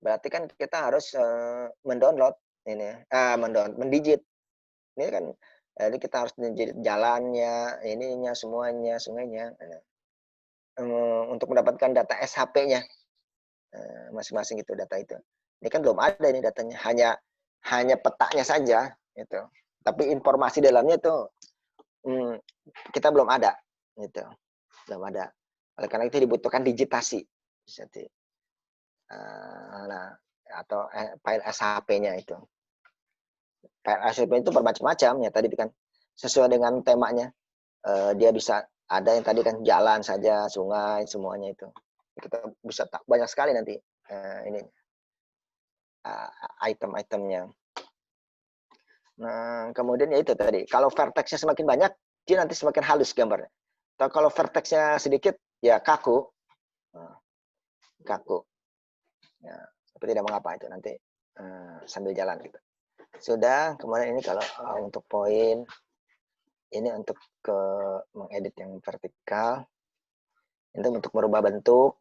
Berarti kan kita harus mendownload ini, mendigit. Ini kan, jadi kita harus mendigit jalannya, ininya semuanya, sungainya. Untuk mendapatkan data SHP-nya masing-masing itu data itu. Ini kan belum ada ini datanya, hanya petanya saja itu. Tapi informasi dalamnya itu kita belum ada gitu. Belum ada. Oleh karena itu dibutuhkan digitasi. Nah, atau file SHP-nya itu. File SHP itu bermacam-macam ya tadi kan sesuai dengan temanya. Dia bisa ada yang tadi kan jalan saja, sungai, semuanya itu. Kita bisa banyak sekali nanti ini item-itemnya. Nah, kemudian ya itu tadi. Kalau vertexnya semakin banyak, dia nanti semakin halus gambarnya. Atau kalau vertexnya sedikit, ya kaku. Kaku. Ya, tapi tidak mengapa itu nanti sambil jalan gitu. Sudah, kemudian ini kalau untuk poin, ini untuk mengedit yang vertikal. Itu untuk merubah bentuk.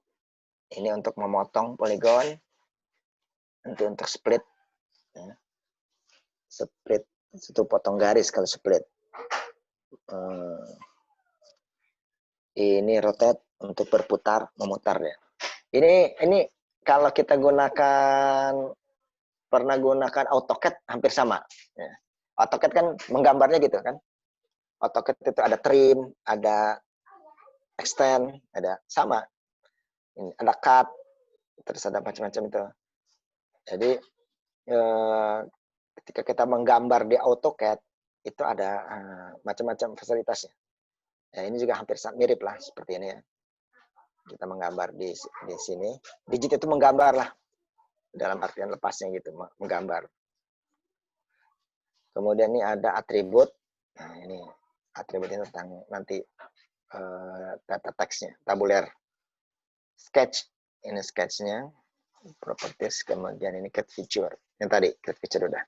Ini untuk memotong poligon. Nanti untuk split. Ya. Split, itu potong garis kalau split. Ini rotate untuk berputar, memutar ya. Ini kalau kita pernah gunakan AutoCAD hampir sama. Ya. AutoCAD kan menggambarnya gitu kan. AutoCAD itu ada trim, ada extend, ada sama. Ini ada cut, terus ada macam-macam itu. Jadi ketika kita menggambar di AutoCAD itu ada macam-macam fasilitasnya. Ya, ini juga hampir mirip lah seperti ini ya. Kita menggambar di sini. Digit itu menggambar lah. Dalam artian lepasnya gitu, menggambar. Kemudian ini ada atribut. Nah, ini atribut ini tentang nanti data teksnya, tabuler. Sketch, ini sketchnya. Properties, kemudian ini cat feature. Yang tadi, cat feature udah.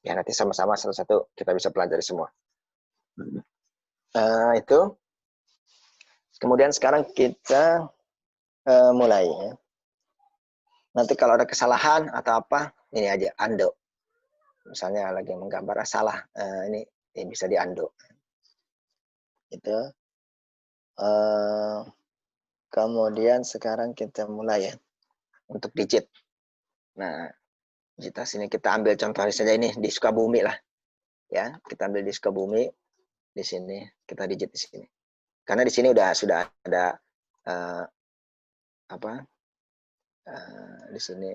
Ya, nanti sama-sama satu-satu kita bisa pelajari semua. Itu. Kemudian sekarang kita mulai ya. Nanti kalau ada kesalahan atau apa, ini aja, undo. Misalnya lagi menggambar salah, ini bisa di undo. Itu. Kemudian sekarang kita mulai ya untuk digit. Nah, digit sini kita ambil contoh saja ini di Sukabumi lah, ya. Kita ambil di Sukabumi, di sini kita digit di sini. Karena di sini sudah ada di sini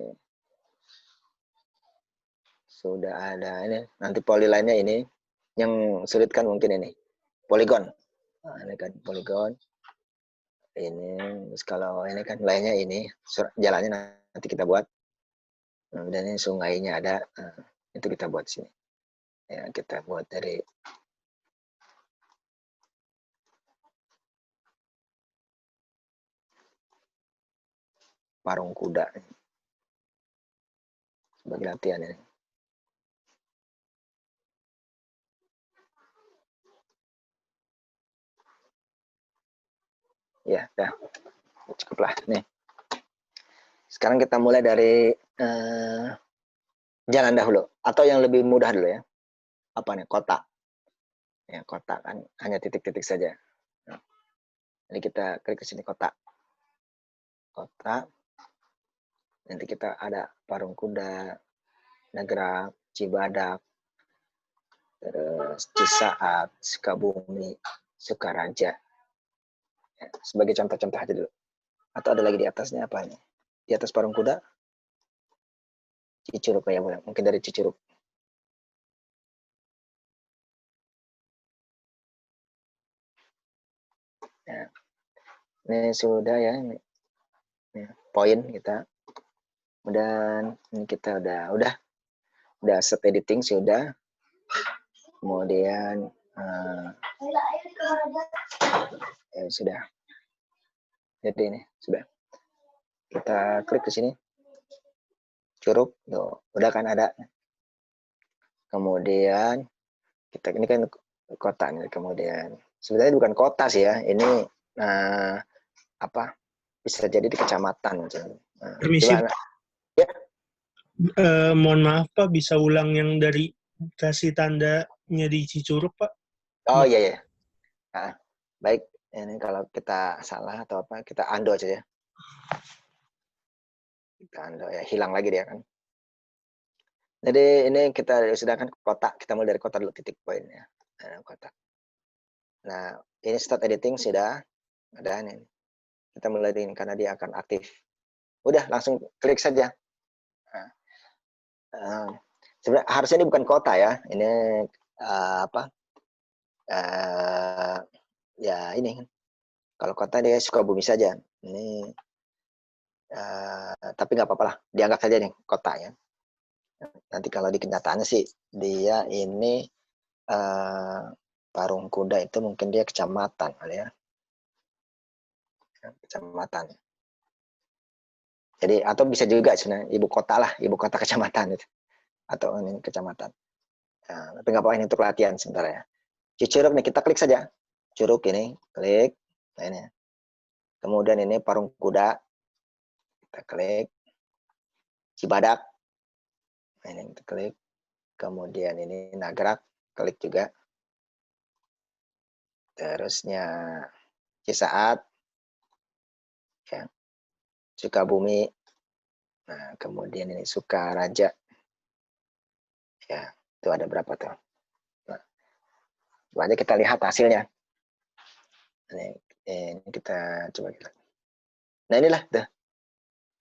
sudah ada ini. Nanti polyline-nya ini Yang sulit kan mungkin ini poligon. Nah, ini kan poligon. Ini kalau ini kan lainnya ini jalannya nanti kita buat. Dan ini sungainya ada. Nah, itu kita buat sini. Ya, kita buat dari parung kuda sebagai latihan ini. Ya, dah. Cukuplah nih. Sekarang kita mulai dari jalan dahulu atau yang lebih mudah dulu ya. Apa nih? Kota. Ya, kota kan hanya titik-titik saja. Nah, jadi kita klik ke sini kota. Kota. Nanti kita ada Parung Kuda, Nagrak, Cibadak, terus Cisaat, Sukabumi, Sukaraja. Ya, sebagai contoh-contoh aja dulu. Atau ada lagi di atasnya apa ini? Di atas Parung Kuda, Cicurug ya, mungkin dari Cicurug. Ya. Ini sudah ya, ini poin kita. Dan ini kita udah set editing sudah. Kemudian ya sudah. Jadi ini sudah. Kita klik ke sini. Curug, tuh, udah kan ada. Kemudian kita ini kan kota nih. Kemudian sebenarnya bukan kota sih ya. Ini apa? Bisa jadi di kecamatan. Permisi. Coba, ya. Mohon maaf Pak, bisa ulang yang dari kasih tandanya di Cicurug Pak? Oh iya ya. Nah, baik. Ini kalau kita salah atau apa, kita undo aja ya. Kita undo ya, hilang lagi dia kan. Jadi ini kita sudah kan kota, kita mulai dari kota dulu titik poinnya. Kota. Nah, ini start editing sudah ada ini. Kita mulai ini karena dia akan aktif. Udah langsung klik saja. Sebenarnya harusnya ini bukan kota ya. Ini apa? Ya ini. Kalau kota dia Sukabumi saja. Ini tapi nggak apa-apa lah. Dianggap saja nih kotanya. Nanti kalau di kenyataannya sih dia ini Parung Kuda itu mungkin dia kecamatan kali ya. Kecamatan. Jadi atau bisa juga sebenarnya ibu kota lah, ibu kota kecamatan itu. Atau ini kecamatan. Nah, tapi nggak apa-apa ini untuk latihan sebentar ya. Cicurug nih kita klik saja. Curug ini klik. Nah, ini. Kemudian ini Parung Kuda. Kita klik. Cibadak. Nah, ini kita klik. Kemudian ini Nagrak. Klik juga. Terusnya Cisaat. Ya. Sukabumi. Nah, kemudian ini Sukaraja. Ya, itu ada berapa tuh? Nah, coba kita lihat hasilnya. Ini kita coba lihat. Nah, inilah tuh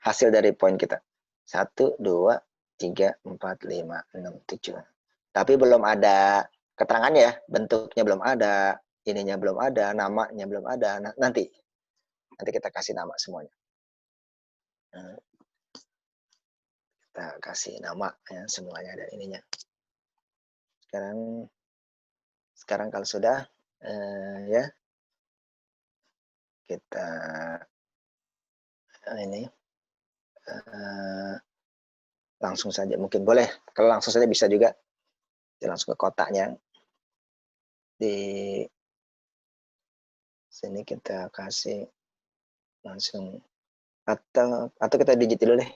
hasil dari poin kita. 1, 2, 3, 4, 5, 6, 7. Tapi belum ada keterangannya ya, bentuknya belum ada, ininya belum ada, namanya belum ada. Nah, nanti kita kasih nama semuanya. Nah, kita kasih nama ya, semuanya ada ininya. Sekarang kalau sudah ya kita ini langsung saja mungkin boleh. Kalau langsung saja bisa juga. Langsung ke kotaknya. Di sini kita kasih langsung atau kita digit dulu deh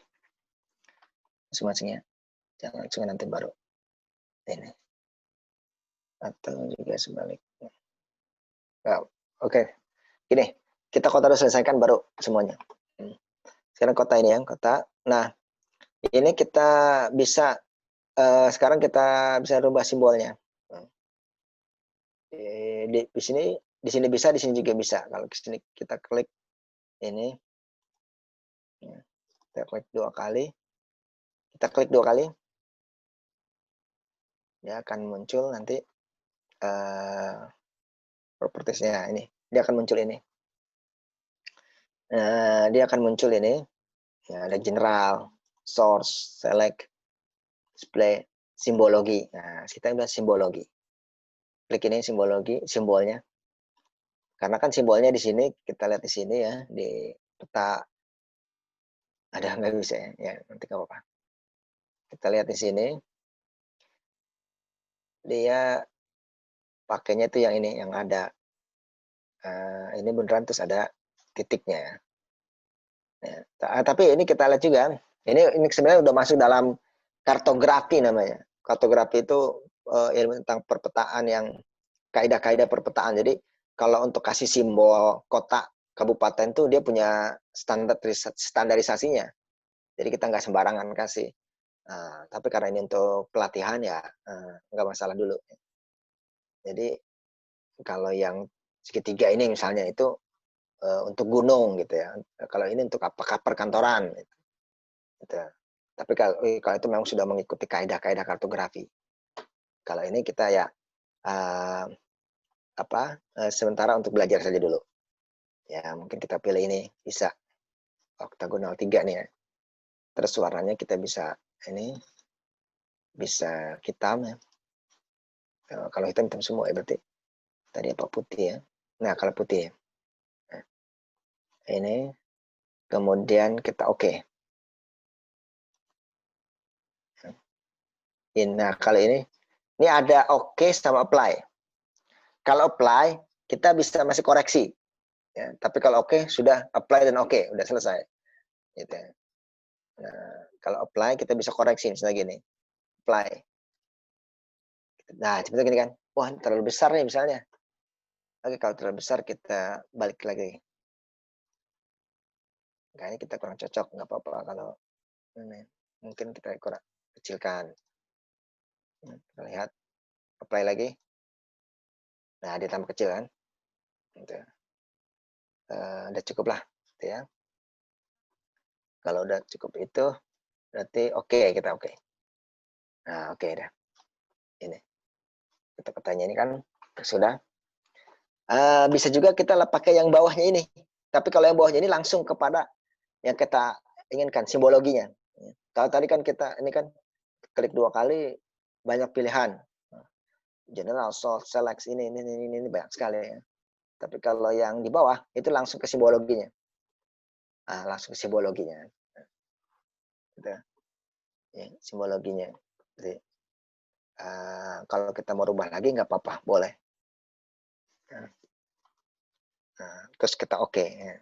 masing-masingnya. Jangan langsung nanti baru ini. Atau juga sebaliknya. Oh, oke. Gini, kita kota udah selesaikan baru semuanya. Sekarang kota ini ya, kota. Nah, ini kita bisa sekarang kita bisa rubah simbolnya. Di sini bisa, di sini juga bisa. Kalau di sini kita klik ini, kita klik 2 kali. Kita klik 2 kali, ya akan muncul nanti propertiesnya ini. Dia akan muncul ini. Dia akan muncul ini. Ya, ada general, source, select, display, simbologi. Nah, kita bilang simbologi. Klik ini simbologi, simbolnya. Karena kan simbolnya di sini, kita lihat di sini ya, di peta. Ada nggak bisa ya? Ya, nanti nggak apa-apa. Kita lihat di sini. Dia pakainya itu yang ini, yang ada. Ini beneran terus ada titiknya. Ya. Tapi ini kita lihat juga. Ini sebenarnya udah masuk dalam kartografi namanya. Kartografi itu ilmu tentang perpetaan yang kaidah-kaidah perpetaan. Jadi kalau untuk kasih simbol kota kabupaten tuh dia punya standarisasinya. Jadi kita nggak sembarangan kasih. Tapi karena ini untuk pelatihan ya nggak masalah dulu. Jadi kalau yang segitiga ini misalnya itu untuk gunung gitu ya. Kalau ini untuk apakah perkantoran gitu. Tapi kalau itu memang sudah mengikuti kaidah-kaidah kartografi. Kalau ini kita ya sementara untuk belajar saja dulu. Ya, mungkin kita pilih ini bisa oktagonal 3 nih ya. Terus warnanya kita bisa ini bisa hitam ya. Kalau hitam semua ya berarti tadi apa putih ya. Nah, kalau putih ya. Nah, ini kemudian kita oke. Nah, kalau ini ada oke sama apply. Kalau apply, kita bisa masih koreksi. Ya, tapi kalau oke, sudah apply dan oke, udah selesai. Gitu ya. Nah, kalau apply, kita bisa koreksi misalnya gini. Apply. Nah, seperti gini kan. Wah, ini terlalu besar nih misalnya. Oke, kalau terlalu besar, kita balik lagi. Kayaknya kita kurang cocok, nggak apa-apa kalau ini. Mungkin kita kurang kecilkan. Kita lihat. Apply lagi. Nah, dia tambah kecil kan. Gitu. Udah cukup lah. Gitu ya. Kalau udah cukup itu, berarti oke, kita oke. Nah, oke dah. Ini. Kita petanya ini kan sudah. Bisa juga kita pakai yang bawahnya ini. Tapi kalau yang bawahnya ini langsung kepada yang kita inginkan, simbologinya. Kalau tadi kan kita, ini kan klik 2 kali, banyak pilihan. General, source, select, ini banyak sekali ya. Tapi kalau yang di bawah, itu langsung ke simbologinya. Langsung ke simbologinya. Gitu. Ya, simbologinya. Jadi, kalau kita mau rubah lagi, nggak apa-apa, boleh. Terus kita oke. Ya.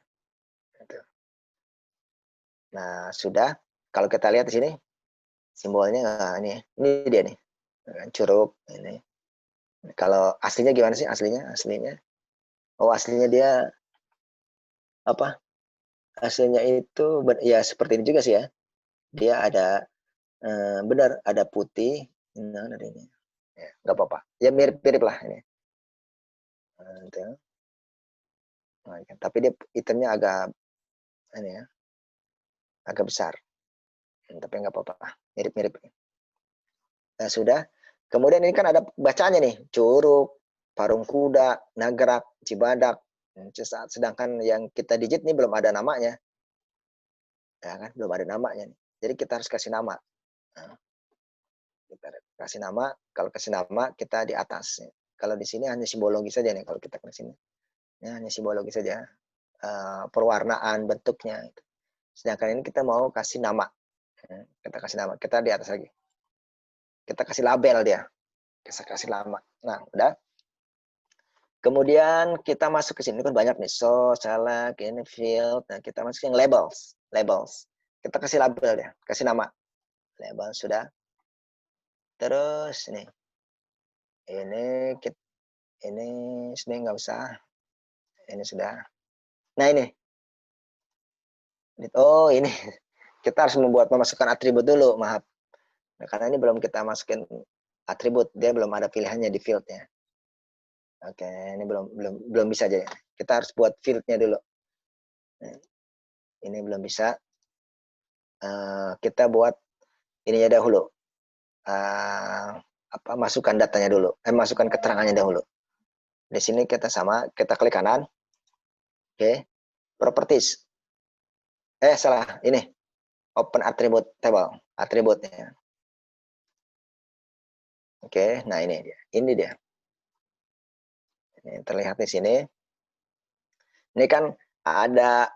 Gitu. Nah, sudah. Kalau kita lihat di sini, simbolnya ini dia nih. Curug ini. Kalau aslinya gimana sih aslinya? Oh, aslinya dia apa? Aslinya itu ya seperti ini juga sih ya. Dia ada benar ada putih, nah ada ini. Ya, nggak apa-apa. Ya mirip-mirip lah ini. Nah, tapi dia itemnya agak ini ya. Agak besar. Tapi nggak apa-apa. Mirip-mirip. Nah, sudah. Kemudian ini kan ada bacaannya nih. Curug, Parung Kuda, Nagrak, Cibadak. Sedangkan yang kita digit ini belum ada namanya. Ya kan? Belum ada namanya nih. Jadi kita harus kasih nama. Nah, kita kasih nama. Kalau kasih nama kita di atas. Kalau di sini hanya simbologi saja nih. Kalau kita ke sini. Ya, hanya simbologi saja. Perwarnaan bentuknya. Sedangkan ini kita mau kasih nama. Kita kasih nama. Kita di atas lagi. Kita kasih label dia. Kita kasih nama. Nah, udah. Kemudian kita masuk ke sini kan banyak nih. So, select, ini field. Nah, kita masuk yang labels. Kita kasih label ya. Kasih nama. Label sudah. Terus ini sini nggak usah. Ini sudah. Nah, ini. Oh, ini. Kita harus memasukkan atribut dulu, maaf. Nah, karena ini belum kita masukin atribut, dia belum ada pilihannya di fieldnya. Oke, ini belum bisa aja. Kita harus buat fieldnya dulu. Ini belum bisa. Kita buat ininya dahulu. masukkan datanya dulu, masukkan keterangannya dahulu. Di sini kita klik kanan. Oke, properties. Salah, ini open attribute table, atributnya. Oke, nah ini dia. Ini dia. Ini terlihat di sini. Ini kan ada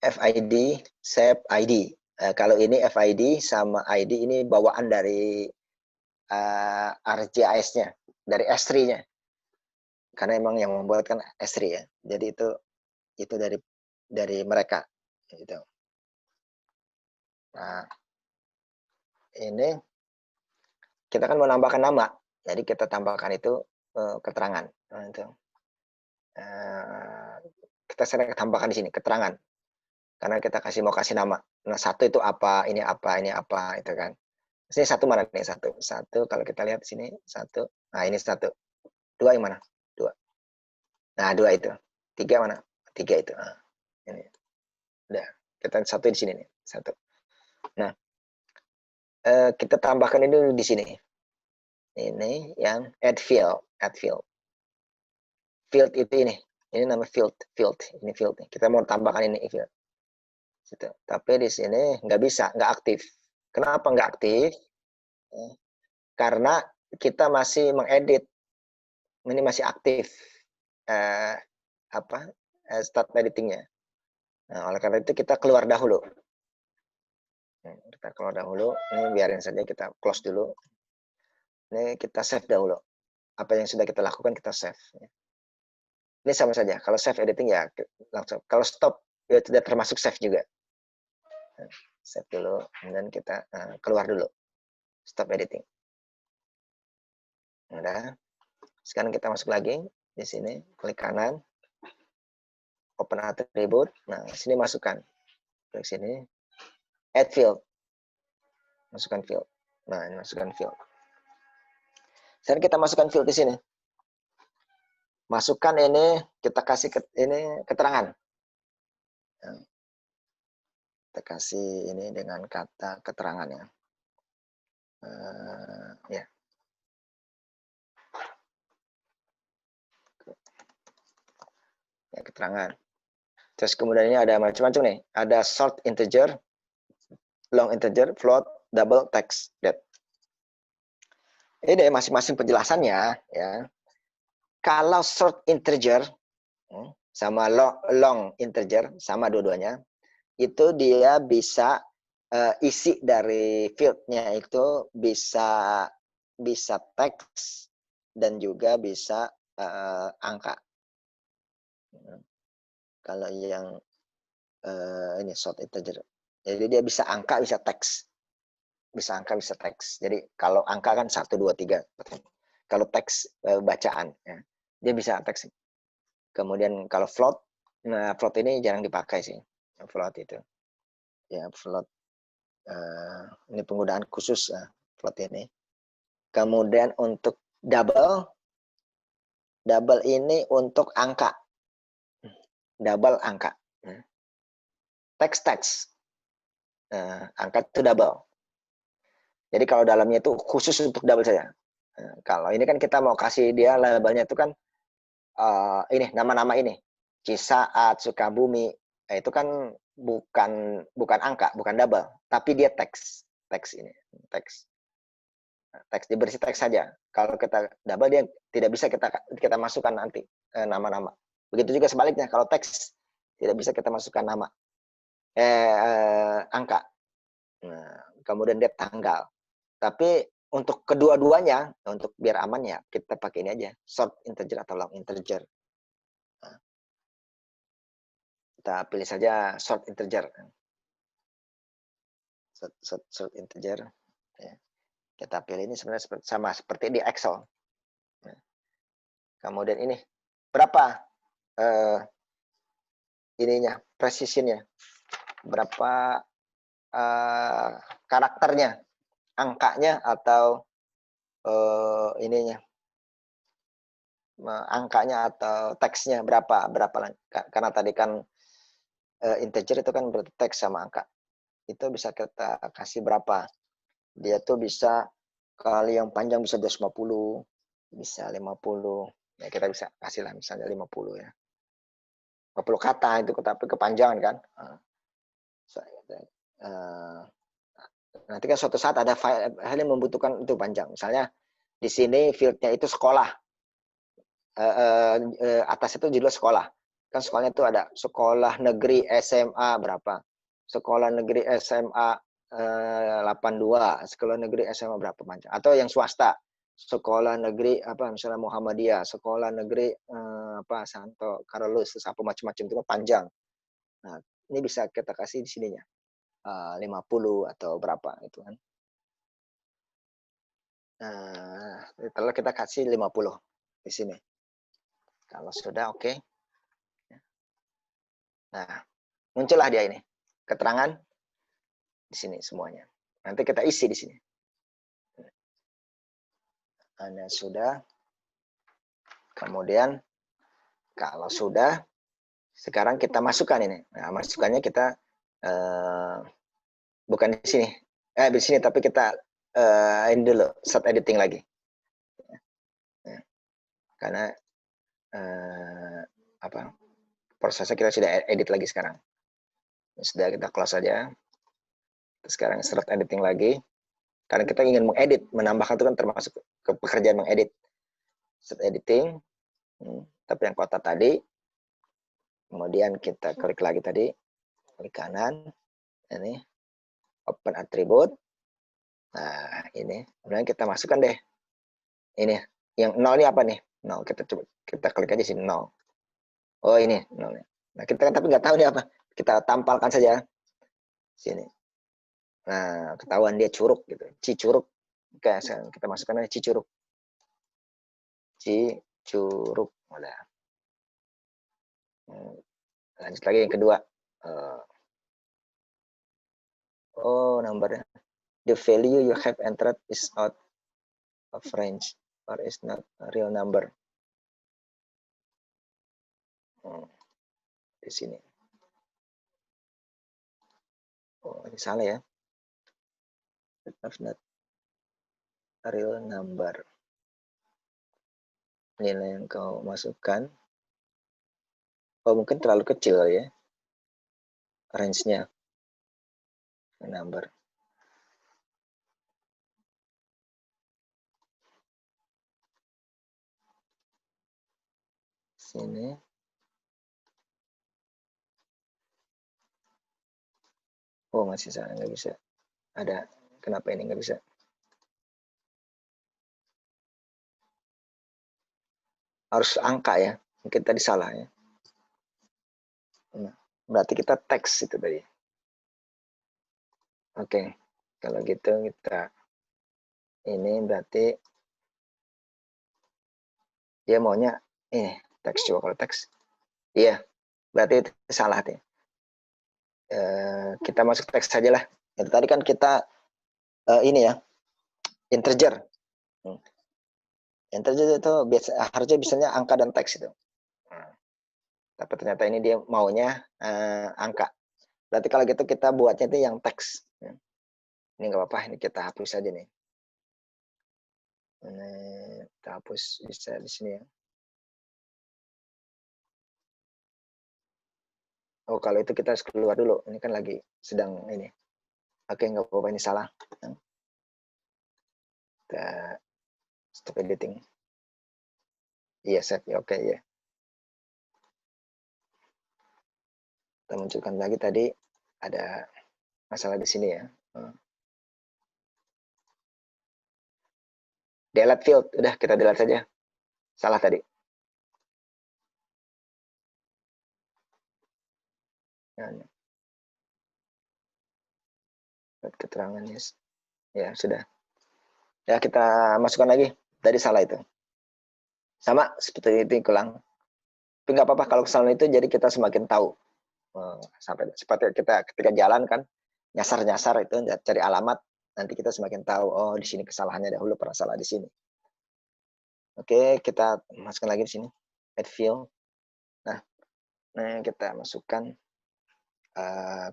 FID, SAP ID. Kalau ini FID sama ID ini bawaan dari ArcGIS-nya, dari S3-nya. Karena emang yang membuat kan S3 ya. Jadi itu dari mereka gitu. Nah, ini kita kan menambahkan nama. Jadi kita tambahkan itu keterangan. Nah, itu. Kita sering tambahkan di sini keterangan. Karena kita mau kasih nama. Nah, satu itu apa, ini apa, itu kan. Ini satu mana nih? Satu kalau kita lihat di sini, satu. Nah, ini satu. Dua yang mana? Dua. Nah, dua itu. Tiga mana? Tiga itu. Nah, ini. Udah. Kita satu di sini nih. Satu. Nah, kita tambahkan ini di sini. Ini yang add field. Field itu ini. Ini nama field. Ini field. Kita mau tambahkan ini field. Gitu. Tapi di sini nggak bisa, nggak aktif. Kenapa nggak aktif? Karena kita masih mengedit. Ini masih aktif. Start editingnya. Nah, oleh karena itu kita keluar dahulu. Kita keluar dahulu. Ini biarin saja, kita close dulu. Ini kita save dahulu. Apa yang sudah kita lakukan kita save. Ini sama saja. Kalau save editing ya langsung. Kalau stop ya tidak termasuk save juga. Save dulu, kemudian kita keluar dulu. Stop editing. Udah. Sekarang kita masuk lagi di sini, klik kanan. Open attribute. Nah, sini masukkan. Klik sini. Add field. Masukkan field. Nah, ini masukkan field. Sekarang kita masukkan field di sini. Masukkan ini, kita kasih ini keterangan. Kita kasih ini dengan kata keterangannya. Ya. Ya, keterangan. Terus kemudian ini ada macam-macam nih. Ada short integer, long integer, float, double, text, date. Ini masing-masing penjelasannya ya. Kalau short integer sama long integer sama dua-duanya, itu dia bisa isi dari fieldnya itu bisa teks dan juga bisa angka. Kalau yang ini short integer, jadi dia bisa angka bisa teks, Jadi kalau angka kan 1, 2, 3. Kalau teks bacaan ya, dia bisa teks. Kemudian kalau float, nah float ini jarang dipakai sih. Float itu ya, float ini penggunaan khusus float ini. Kemudian untuk double ini untuk angka, double angka. Teks angka itu double. Jadi kalau dalamnya itu khusus untuk double saja. Kalau ini kan kita mau kasih dia labelnya itu kan ini nama-nama ini, Cisaat, Sukabumi, itu kan bukan angka, bukan double, tapi dia teks ini, teks diberisi teks saja. Kalau kita double dia tidak bisa kita masukkan nanti nama-nama. Begitu juga sebaliknya, kalau teks tidak bisa kita masukkan nama angka. Nah, kemudian dia tanggal. Tapi untuk kedua-duanya, untuk biar aman ya, kita pakai ini aja, short integer atau long integer. Nah, kita pilih saja short integer. Short integer. Ya. Kita pilih ini sebenarnya sama seperti di Excel. Nah, kemudian ini, berapa ininya, precisionnya, berapa karakternya, angkanya atau ininya, angkanya atau teksnya berapa karena tadi kan integer itu kan berarti teks sama angka, itu bisa kita kasih berapa, dia tuh bisa Kalau yang panjang bisa 250, bisa 50. Ya kita bisa kasih lah misalnya 50 ya. 50 kata itu, tapi kepanjangan kan. Nanti kan suatu saat ada hal yang membutuhkan itu panjang. Misalnya di sini fieldnya itu sekolah. Atas itu judul sekolah. Kan sekolahnya itu ada sekolah negeri SMA berapa. Sekolah negeri SMA 82, sekolah negeri SMA berapa panjang. Atau yang swasta. Sekolah negeri apa misalnya Muhammadiyah, sekolah negeri Santo Carolus, apa macam-macam itu panjang. Nah, ini bisa kita kasih di sininya. 50 atau berapa itu kan. Nah, kalau kita kasih 50 di sini. Kalau sudah oke. Nah, muncullah dia ini. Keterangan di sini semuanya. Nanti kita isi di sini. Anda sudah. Kemudian kalau sudah, sekarang kita masukkan ini. Nah, masukannya kita bukan di sini. Di sini tapi kita ini dulu, start editing lagi. Karena prosesnya kita sudah edit lagi sekarang. Sudah kita close saja. Sekarang start editing lagi. Karena kita ingin mengedit, menambahkan itu kan termasuk ke pekerjaan mengedit. Start editing. Tapi yang kotak tadi. Kemudian kita klik lagi tadi. Klik kanan. Ini. Open attribute. Nah, ini. Kemudian kita masukkan deh. Ini. Yang 0 ini apa nih? 0. Kita coba. Kita klik aja sini 0. Oh, ini 0. Nah, kita kan tapi nggak tahu nih apa. Kita tampalkan saja. Sini. Nah, ketahuan dia curug gitu. Cicurug. Oke, kita masukkan aja Cicurug. Cicurug. Udah. Lanjut lagi yang kedua. Numbernya. The value you have entered is out of range or is not a real number. Di sini. Oh, ini salah ya. Not a real number. Nilai yang kau masukkan. Oh, mungkin terlalu kecil ya. Range-nya. Number. Sini. Oh, masih salah. Nggak bisa. Ada. Kenapa ini nggak bisa? Harus angka ya. Mungkin tadi salah ya. Nah, berarti kita teks itu tadi. Oke. Kalau gitu kita ini berarti dia maunya ini teks. Coba kalau teks. Iya. Berarti itu salah nih. Kita masuk teks saja lah. Itu tadi kan kita ini ya. Integer. Integer itu harusnya bisanya angka dan teks itu. Tapi ternyata ini dia maunya angka. Berarti kalau gitu kita buatnya itu yang teks. Ini nggak apa-apa, ini kita hapus saja nih. Ini kita hapus bisa di sini ya. Oh, kalau itu kita harus keluar dulu. Ini kan lagi sedang ini. Oke, nggak apa-apa, ini salah. Kita stop editing. Iya, save. Oke, ya. Kita munculkan lagi tadi ada masalah di sini ya. Delete field. Udah, kita delete saja. Salah tadi. Nah, keterangannya. Ya, sudah. Ya, kita masukkan lagi. Tadi salah itu. Sama seperti itu ulang. Tapi nggak apa-apa kalau kesalahan itu jadi kita semakin tahu. Sampai seperti kita ketika jalan kan nyasar-nyasar itu cari alamat, nanti kita semakin tahu oh di sini kesalahannya dahulu pernah salah di sini. Oke, kita masukkan lagi di sini add field. Nah, kita masukkan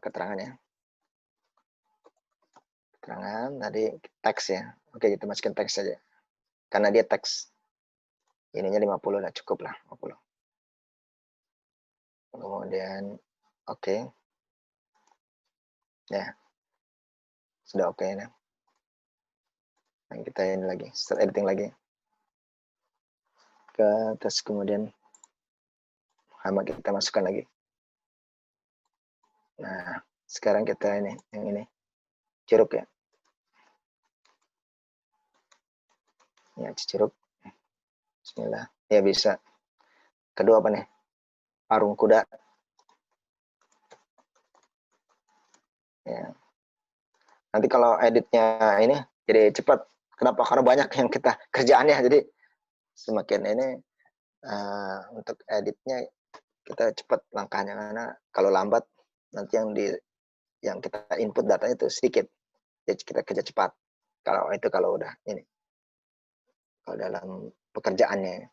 keterangannya. Keterangan tadi teks ya. Oke, kita masukin teks saja. Karena dia teks. Ininya 50 lah, cukup lah 50. Kemudian oke. Ya. Sudah oke ya. Nah, kita ini lagi, start editing lagi. Ke atas kemudian hama kita masukkan lagi. Nah, sekarang kita ini, yang ini. Curug ya. Ya, curug. Bismillah. Ya bisa. Kedua apa nih? Parung kuda. Ya. Nanti kalau editnya ini jadi cepat. Kenapa? Karena banyak yang kita kerjaannya. Jadi semakin ini untuk editnya kita cepat langkahnya, karena kalau lambat nanti yang kita input datanya itu sedikit. Jadi kita kerja cepat. Kalau udah ini. Kalau dalam pekerjaannya.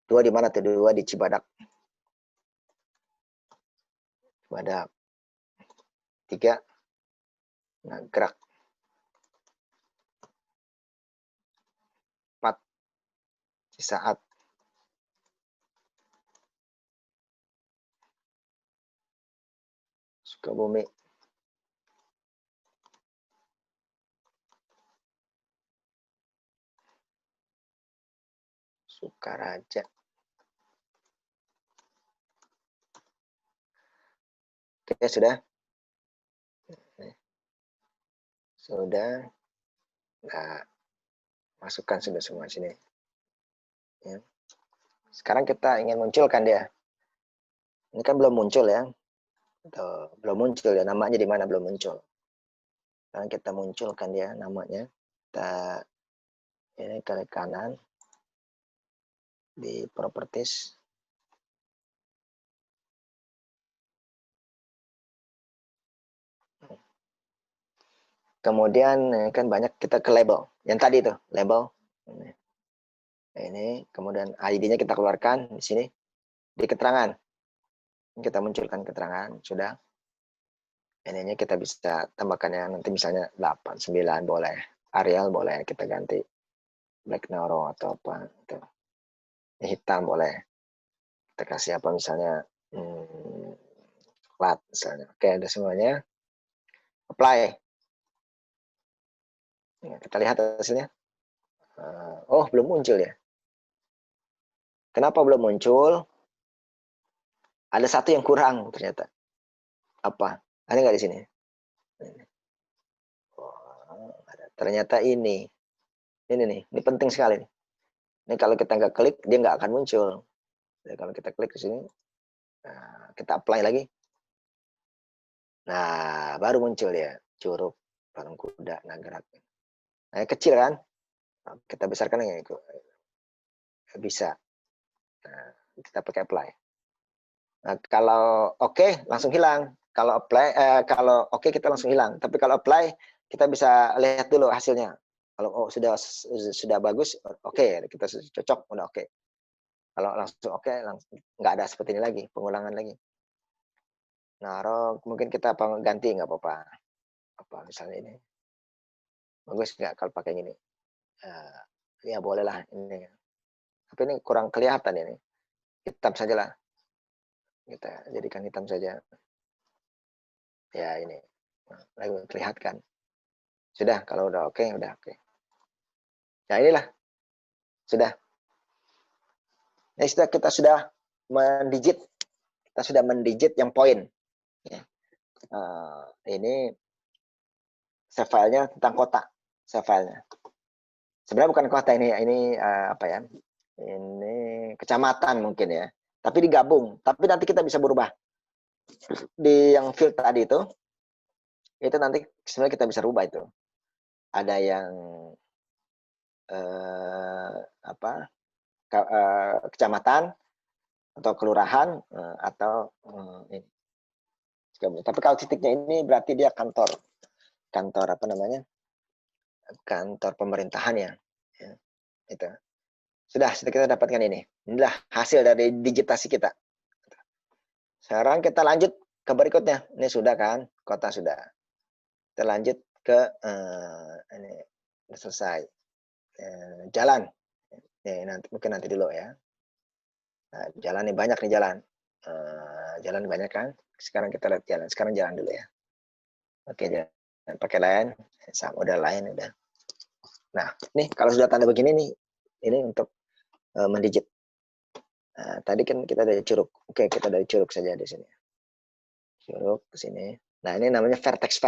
2 di mana tuh? 2 di Cibadak. Cibadak. 3. Nah, gerak. 4. Cisaat. 5. Sukabumi. 6. Sukaraja. Oke, sudah. Sudah. Nah, masukkan sudah semua sini. Ya. Sekarang kita ingin munculkan dia. Ini kan belum muncul ya. Tuh, belum muncul ya, namanya di mana belum muncul. Sekarang kita munculkan dia namanya. Kita ini klik kanan di properties. Kemudian kan banyak kita ke label. Yang tadi itu, label. Ini kemudian ID-nya kita keluarkan di sini. Di keterangan. Kita munculkan keterangan, sudah. Ininya kita bisa tambahkan ya, nanti misalnya 8, 9 boleh. Arial boleh kita ganti. Black Noro atau apa. Itu. Hitam boleh. Kita kasih apa misalnya. Coklat misalnya. Oke, ada semuanya. Apply. Ya, kita lihat hasilnya. Oh, belum muncul ya. Kenapa belum muncul? Ada satu yang kurang ternyata. Apa? Ada nggak di sini? Oh, ada. Ternyata ini. Ini nih, ini penting sekali. Ini kalau kita nggak klik, dia nggak akan muncul. Jadi kalau kita klik di sini, nah, kita apply lagi. Nah, baru muncul ya. Curug, Parung Kuda, Nagrak. Nah, kecil kan? Kita besarkan yang itu. Bisa. Nah, kita pakai apply. Nah, kalau oke, langsung hilang. Kalau apply, kalau oke kita langsung hilang. Tapi kalau apply, kita bisa lihat dulu hasilnya. Kalau sudah bagus, oke, kita cocok, udah oke. Kalau langsung oke, langsung nggak ada seperti ini lagi, pengulangan lagi. Nah, mungkin kita ganti nggak apa-apa. Apa misalnya ini? Bagus nggak kalau pakai ini? Ya bolehlah ini. Tapi ini kurang kelihatan ini. Hitam saja lah. Kita jadikan hitam saja. Ya ini. Lalu kelihatan. Sudah, kalau udah oke, udah oke. Nah inilah. Sudah. Nah, kita sudah mendigit. Kita sudah mendigit yang poin. Ya. Ini save filenya tentang kota. Save filenya. Sebenarnya bukan kota ini apa ya? Ini kecamatan mungkin ya. Tapi digabung. Tapi nanti kita bisa berubah. Di yang field tadi itu nanti sebenarnya kita bisa rubah itu. Ada yang kecamatan atau kelurahan atau ini. Tapi kalau titiknya ini berarti dia kantor apa namanya? Kantor pemerintahan ya. Itu. Sudah kita dapatkan ini. Inilah hasil dari digitasi kita. Sekarang kita lanjut ke berikutnya. Ini sudah kan? Kota sudah. Kita lanjut ke ini udah selesai. Jalan. Nih, nanti dulu ya. Nah, jalan nih banyak nih jalan. Jalan banyak kan? Sekarang kita lihat jalan. Sekarang jalan dulu ya. Oke, jalan pakai line, sama udah line udah. Nah, nih kalau sudah tanda begini nih, ini untuk mendigit. Nah, tadi kan kita dari curug. Oke, kita dari curug saja di sini. Curug ke sini. Nah, ini namanya vertex.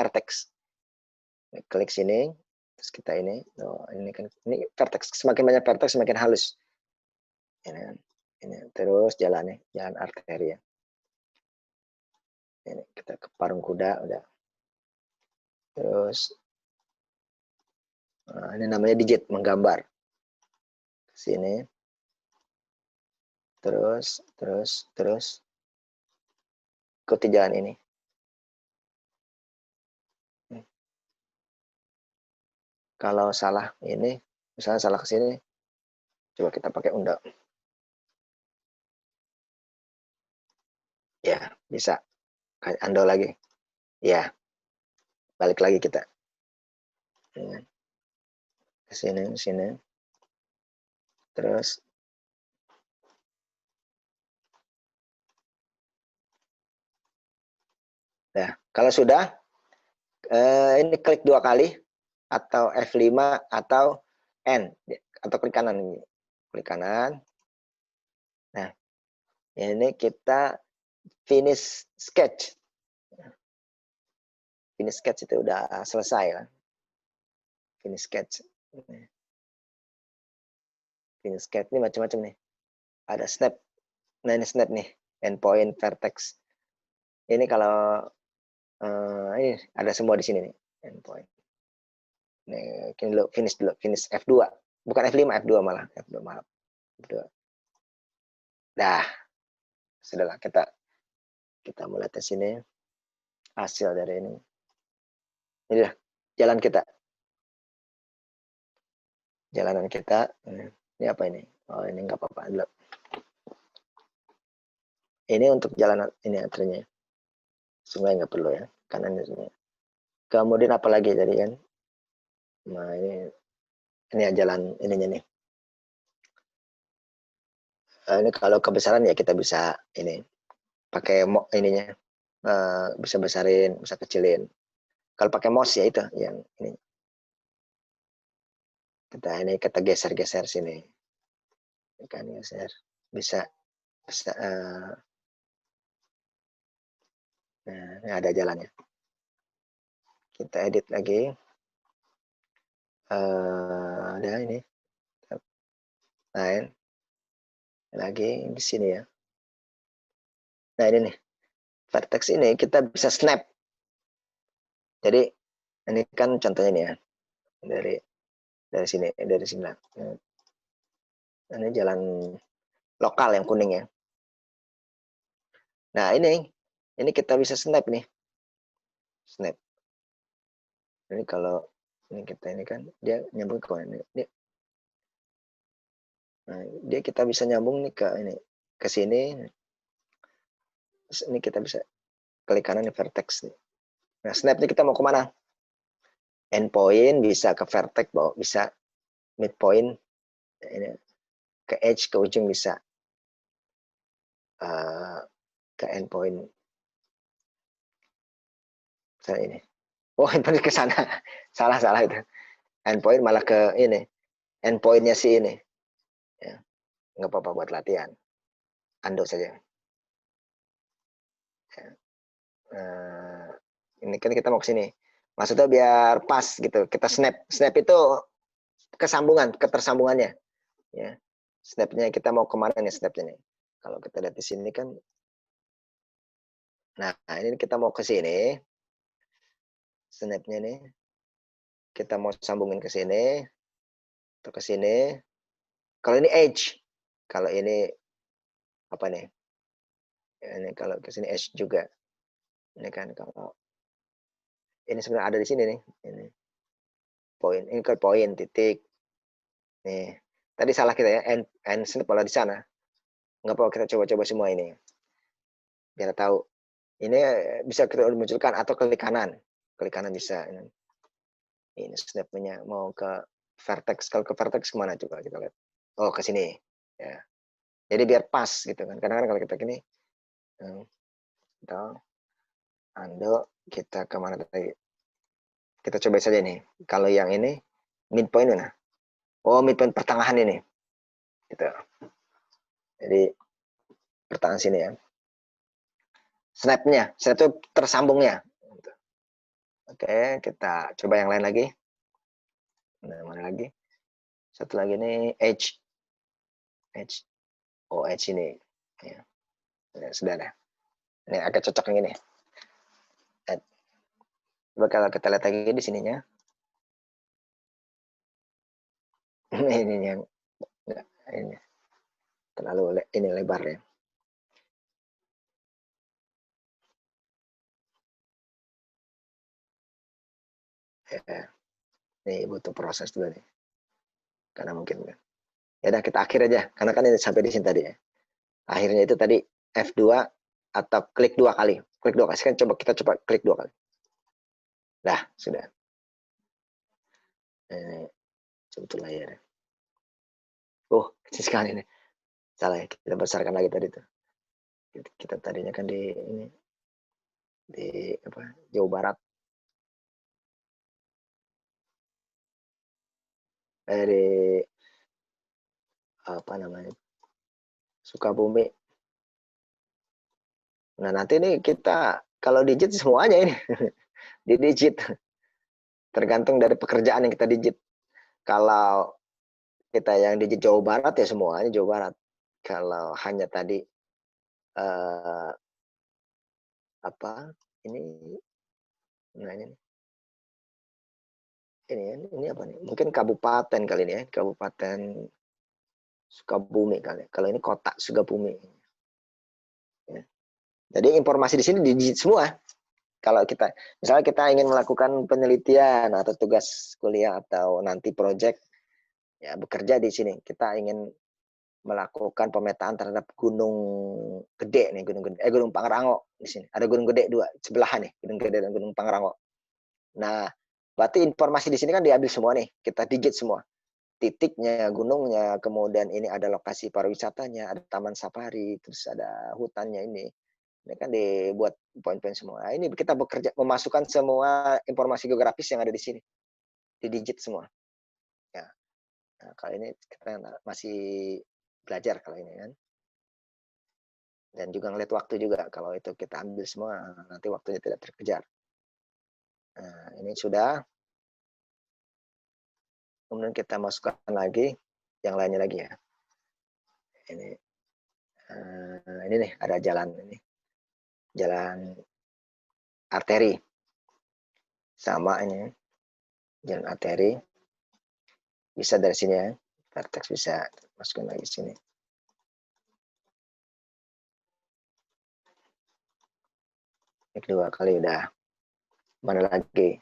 Klik sini, terus kita ini. Oh, ini kan ini vertex. Semakin banyak vertex semakin halus. Ini terus jalannya, jalan arteri ya. Ini kita ke Parung Kuda udah. Terus ini namanya digit, menggambar. Sini. Terus ikuti jalan ini. Kalau salah ini, misalnya salah ke sini, coba kita pakai undang. Ya, bisa. Ando lagi. Ya. Balik lagi kita. Ke sini. Terus nah, kalau sudah ini klik 2 kali atau F5 atau N atau klik kanan ini. Klik kanan. Nah, ini kita finish sketch. Finish sketch itu udah selesai ya. Finish sketch. Finish sketch ini macam-macam nih. Ada snap. Nah, ini snap nih. Endpoint, vertex. Ini kalau ini ada semua di sini nih. Endpoint. Nih, dulu finish F2. Bukan F5, F2 malah. F2 maaf. F2. Dah. Sudahlah kita mulai ke sini. Hasil dari ini. Ini dah jalan kita. Jalanan kita. Ini apa ini? Oh, ini enggak apa-apa. Ini untuk jalan ini antrinya. Sungai nggak perlu ya. Kanan sungai. Kemudian apa lagi tadi kan? Nah, ini ya jalan ininya nih. Ini kalau kebesaran ya kita bisa ini pakai ininya. Bisa besarin, bisa kecilin. Kalau pakai mouse ya itu yang ini. Kita geser-geser sini. Kan geser. Bisa nah, ini ada jalannya. Kita edit lagi. Ada ini. Lain. Lagi di sini ya. Nah, ini nih. Vertex ini kita bisa snap. Jadi ini kan contohnya nih ya. Dari sini. Ini jalan lokal yang kuning ya. Nah, ini kita bisa snap nih. Snap. Ini kalau ini kita ini kan dia nyambung ke mana? Nah, dia kita bisa nyambung nih ke sini. Terus ini kita bisa klik kanan nih vertex nih. Nah, snapnya kita mau kemana? Endpoint bisa ke vertex, bisa midpoint, ini ke edge, ke ujung bisa. Ke endpoint. Misalnya ini. Oh, endpoint ke sana. salah itu. Endpoint malah ke ini. Endpointnya si ini. Ya. Nggak apa-apa buat latihan. Undo saja. Ya. Ini kan kita mau ke sini. Maksudnya biar pas gitu. Kita snap. Snap itu ketersambungannya. Ya. Snapnya kita mau kemana nih snapnya nih? Kalau kita lihat di sini kan. Nah, ini kita mau ke sini. Snapnya nih. Kita mau sambungin ke sini. Atau ke sini. Kalau ini edge. Kalau ini apa nih? Ini kalau ke sini edge juga. Ini kan kalau ini sebenarnya ada di sini nih. Ini poin. Ini kan poin titik. Nih. Tadi salah kita ya. End snap malah di sana. Nggak apa-apa kita coba-coba semua ini. Biar tahu. Ini bisa kita munculkan atau klik kanan. Klik kanan bisa. Ini snapnya mau ke vertex. Kalau ke vertex kemana coba kita lihat? Oh, ke sini. Ya. Jadi biar pas gitu kan. Kadang-kadang kalau kita gini, kita undo, kita kemana tadi? Kita coba saja nih. Kalau yang ini midpoint mana? Oh, midpoint pertengahan ini. Gitu. Jadi pertengahan sini ya. Snapnya, snap itu tersambungnya. Oke, kita coba yang lain lagi. Nah, mana lagi? Satu lagi nih edge. Oh, edge ini. Ya. Ya, sudah ada. Ini agak cocok yang ini. Coba kalau kita lihat lagi di sininya. Ini yang ini terlalu ini lebar ya. Ya. Ini butuh proses dulu nih. Karena mungkin ya udah kita akhir aja. Karena kan ini sampai di sini tadi ya. Akhirnya itu tadi F2 atau klik 2 kali. Klik 2 kali. Sekarang kita coba klik 2 kali. Dah, sudah. Ini sebetulnya layar. Kecil sekali ini. Salah ya, kita besarkan lagi tadi tuh. Kita tadinya kan di ini di apa? Jawa Barat. Di apa namanya? Sukabumi. Nah, nanti ini kita kalau digit semuanya ini. Di digit. Tergantung dari pekerjaan yang kita digit. Kalau kita yang digit Jawa Barat ya semuanya Jawa Barat. Kalau hanya tadi apa ini namanya ini apa nih? Mungkin kabupaten kali ini ya, Kabupaten Sukabumi kali. Kalau ini kota Sukabumi. Ya. Jadi informasi di sini digit semua. Kalau kita misalnya kita ingin melakukan penelitian atau tugas kuliah atau nanti proyek ya bekerja di sini, kita ingin melakukan pemetaan terhadap gunung gede nih, Gunung Pangrango di sini. Ada gunung gede 2 sebelahan nih, Gunung Gede dan Gunung Pangrango. Nah, berarti informasi di sini kan diambil semua nih, kita digit semua. Titiknya, gunungnya, kemudian ini ada lokasi pariwisatanya, ada taman safari, terus ada hutannya ini. Ini kan dibuat poin-poin semua. Nah, ini kita bekerja memasukkan semua informasi geografis yang ada di sini. Di digit semua. Ya. Nah, kalau ini kita masih belajar kalau ini kan. Dan juga ngeliat waktu juga. Kalau itu kita ambil semua, nanti waktunya tidak terkejar. Nah, ini sudah. Kemudian kita masukkan lagi yang lainnya lagi ya. Ini nih ada jalan ini. Jalan arteri. Sama ini. Jalan arteri. Bisa dari sini ya. Vertex bisa masukkan lagi sini. Ini 2 kali udah. Mana lagi?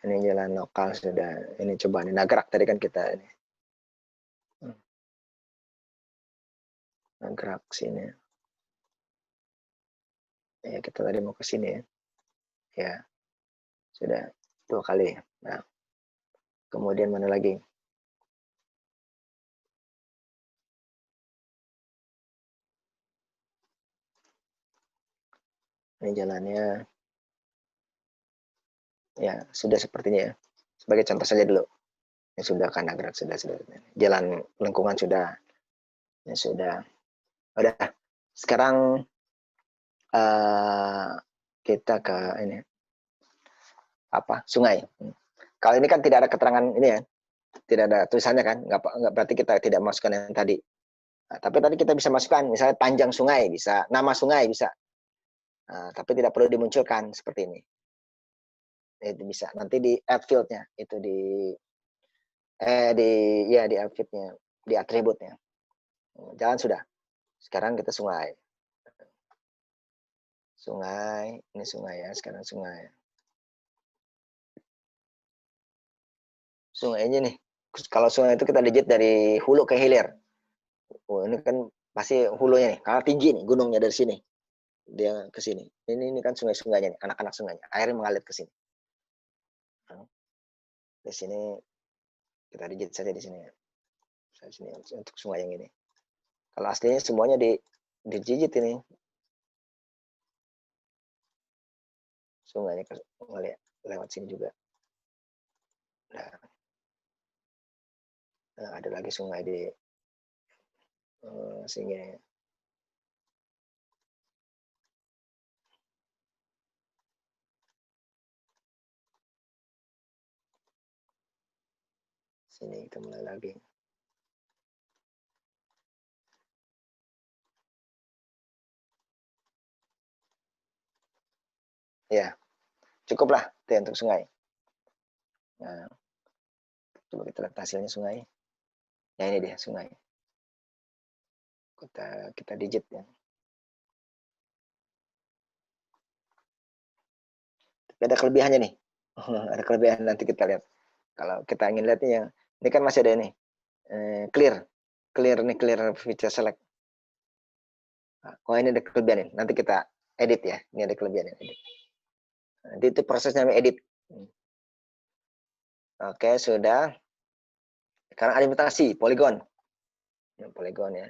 Ini jalan lokal sudah. Ini coba nih Nagrak tadi kan kita ini. Nagrak sini. Ya kita tadi mau ke sini ya. Ya. Sudah 2 kali. Nah. Kemudian mana lagi? Ini jalannya. Ya, sudah sepertinya ya. Sebagai contoh saja dulu. Ya sudah kan Nagrak sudah. Jalan lingkungan sudah. Ya sudah. Udah. Sekarang kita ke ini. Apa? Sungai. Kalau ini kan tidak ada keterangan ini ya. Tidak ada tulisannya kan. Nggak berarti kita tidak masukkan yang tadi. Nah, tapi tadi kita bisa masukkan misalnya panjang sungai bisa, nama sungai bisa. Nah, tapi tidak perlu dimunculkan seperti ini. Itu bisa. Nanti di add field-nya itu di add field-nya, di atributnya. Jalan sudah. Sekarang kita sungai. Sungai, ini sungai ya, sekarang sungai. Sungainya nih. Kalau sungai itu kita digit dari hulu ke hilir. Oh, ini kan pasti hulunya nih, karena tinggi nih gunungnya dari sini. dia ke sini. Ini kan sungai-sungainya, anak-anak sungainya. Airnya mengalir ke sini. Di sini kita digit saja di sini. Di sini untuk sungai yang ini. Kalau aslinya semuanya dijijit ini. Sungainya lewat sini juga. Nah, ada lagi sungai di sini. Sini kita mulai lagi. Ya, cukuplah itu untuk sungai. Nah, coba kita lihat hasilnya sungai. Ya ini dia sungai. Kita digit ya. Tapi ada kelebihannya nih. Ada kelebihan nanti kita lihat. Kalau kita ingin lihat nih yang ini kan masih ada ini clear feature select. Oh ini ada kelebihan nih. Nanti kita edit ya. Ini ada kelebihan edit. Nanti itu prosesnya edit. Oke sudah. Sekarang alimentasi poligon. Poligon ya.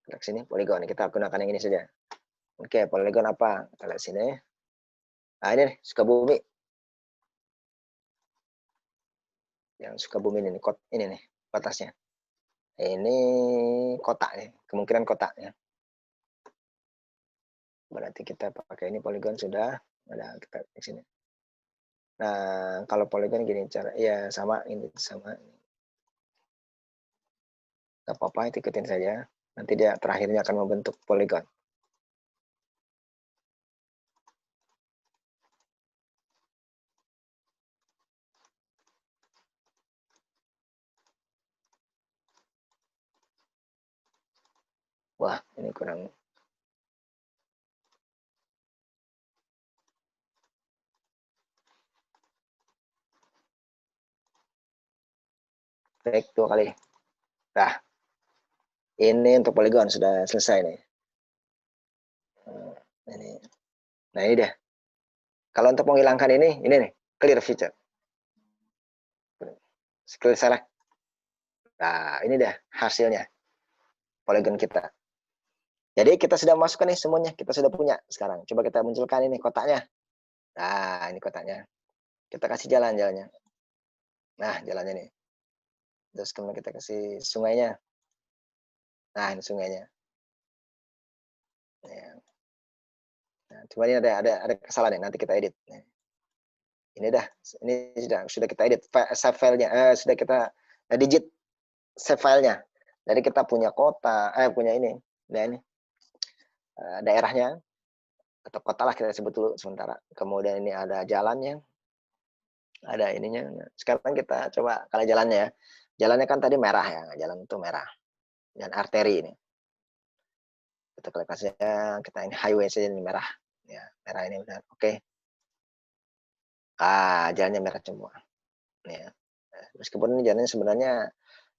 Kita sini poligon. Kita gunakan yang ini saja. Oke poligon apa? Kita lihat sini. Nah ini nih, Sukabumi. Yang Sukabumi ini nih batasnya. Ini kota nih, kemungkinan kota ya. Berarti kita pakai ini poligon sudah ada kita di sini. Nah, kalau poligon gini cara ya sama ini sama. Enggak apa-apa ikutin saja. Nanti dia terakhirnya akan membentuk poligon. Wah, ini kurang. Baik, 2 kali. Nah, ini untuk poligon sudah selesai nih. Nah, ini dia. Kalau untuk menghilangkan ini nih, clear feature. Clear select. Nah, ini dia hasilnya. Poligon kita. Jadi kita sudah masukkan nih semuanya, kita sudah punya sekarang. Coba kita munculkan ini kotaknya. Nah, ini kotaknya. Kita kasih jalannya. Nah, jalannya nih. Terus kemudian kita kasih sungainya. Nah, ini sungainya. Ya. Nah, cuma ini ada kesalahan nih, nanti kita edit. Ini sudah kita edit save filenya, sudah kita digit save filenya. Jadi kita punya kota, punya ini, nah ini daerahnya atau kota lah kita sebut dulu sementara. Kemudian ini ada jalannya, ada ininya. Sekarang kita coba kalau jalannya ya. Jalannya kan tadi merah ya, jalan itu merah. Dan arteri ini. Kita klik saja, kita ini highway saja ini merah. Ya, merah ini udah oke. Jalannya merah semua. Ya. Meskipun ini jalannya sebenarnya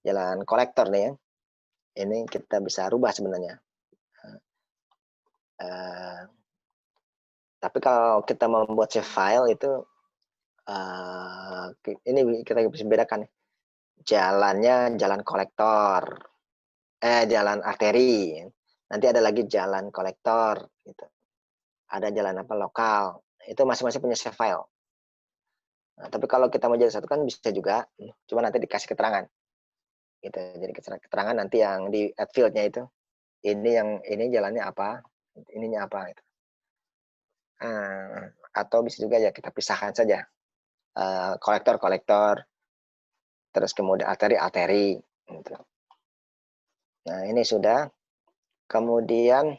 jalan kolektor nih ya. Ini kita bisa rubah sebenarnya. Tapi kalau kita membuat save file itu ini kita bisa bedakan nih. Jalannya jalan kolektor, jalan arteri. Nanti ada lagi jalan kolektor, gitu. Ada jalan apa lokal. Itu masing-masing punya save file. Nah, tapi kalau kita mau jadi satu kan bisa juga, cuma nanti dikasih keterangan. Gitu. Jadi keterangan nanti yang di add field-nya itu. Ini jalannya apa, ininya apa gitu. Atau bisa juga ya kita pisahkan saja. Kolektor, terus kemudian arteri gitu. Nah ini sudah, kemudian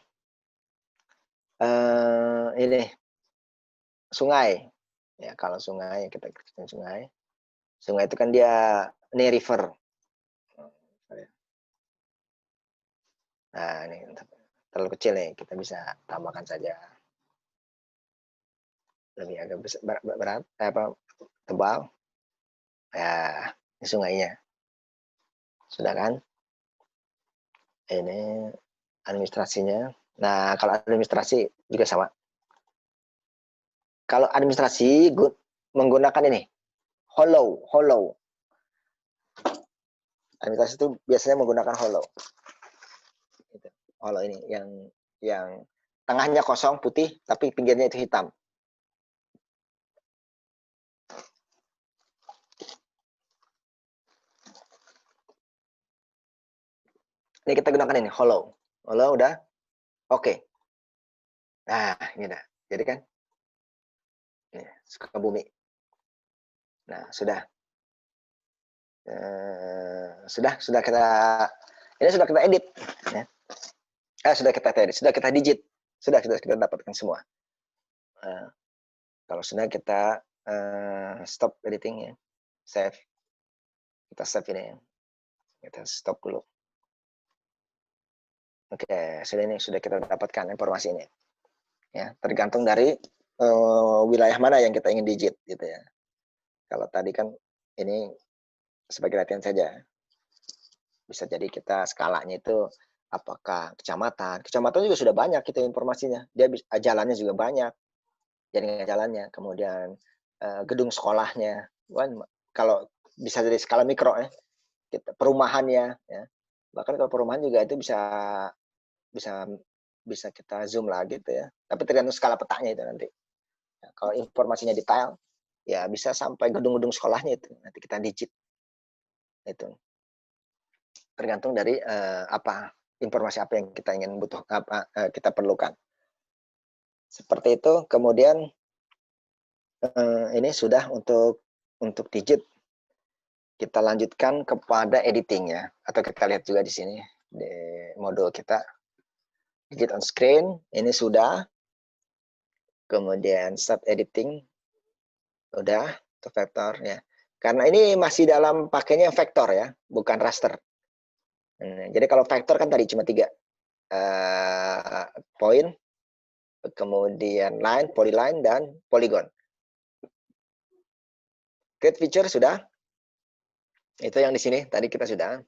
ini sungai ya. Kalau sungai kita kerjain sungai itu kan dia ini river. Nah ini terlalu kecil nih, kita bisa tambahkan saja lebih agak berat tebal ya. Ini sungainya sudah kan. Ini administrasinya. Nah, kalau administrasi juga sama. Kalau administrasi menggunakan ini, hollow. Administrasi itu biasanya menggunakan hollow. Hollow ini yang tengahnya kosong putih tapi pinggirnya itu hitam. Ini kita gunakan ini hollow. Hollow udah oke. Nah, ini dah. Jadi kan ini Sukabumi. Nah, sudah kita edit ya. Sudah kita edit, sudah kita digit, sudah kita dapatkan semua. Kalau sudah kita stop editing ya, save, kita save ini ya. Kita stop dulu. Oke, sudah kita dapatkan informasi ini ya, tergantung dari wilayah mana yang kita ingin digit gitu ya. Kalau tadi kan ini sebagai latihan saja. Bisa jadi kita skalanya itu apakah kecamatan juga sudah banyak itu informasinya. Dia jalannya juga banyak, jaringan jalannya, kemudian gedung sekolahnya. Kalau bisa dari skala mikro ya, perumahannya ya. Bahkan kalau perumahan juga itu bisa kita zoom lagi gitu ya. Tapi tergantung skala petanya itu nanti. Nah, kalau informasinya detail, ya bisa sampai gedung-gedung sekolahnya itu nanti kita digit. Itu tergantung dari informasi apa yang kita ingin kita perlukan. Seperti itu. Kemudian ini sudah untuk digit. Kita lanjutkan kepada editing ya, atau kita lihat juga di sini di modul kita digit on screen. Ini sudah. Kemudian start editing udah, untuk vektor ya. Karena ini masih dalam pakainya vektor ya, bukan raster. Jadi kalau vektor kan tadi cuma 3 point, kemudian line, polyline, dan polygon. Create feature sudah. Itu yang di sini tadi kita sudah.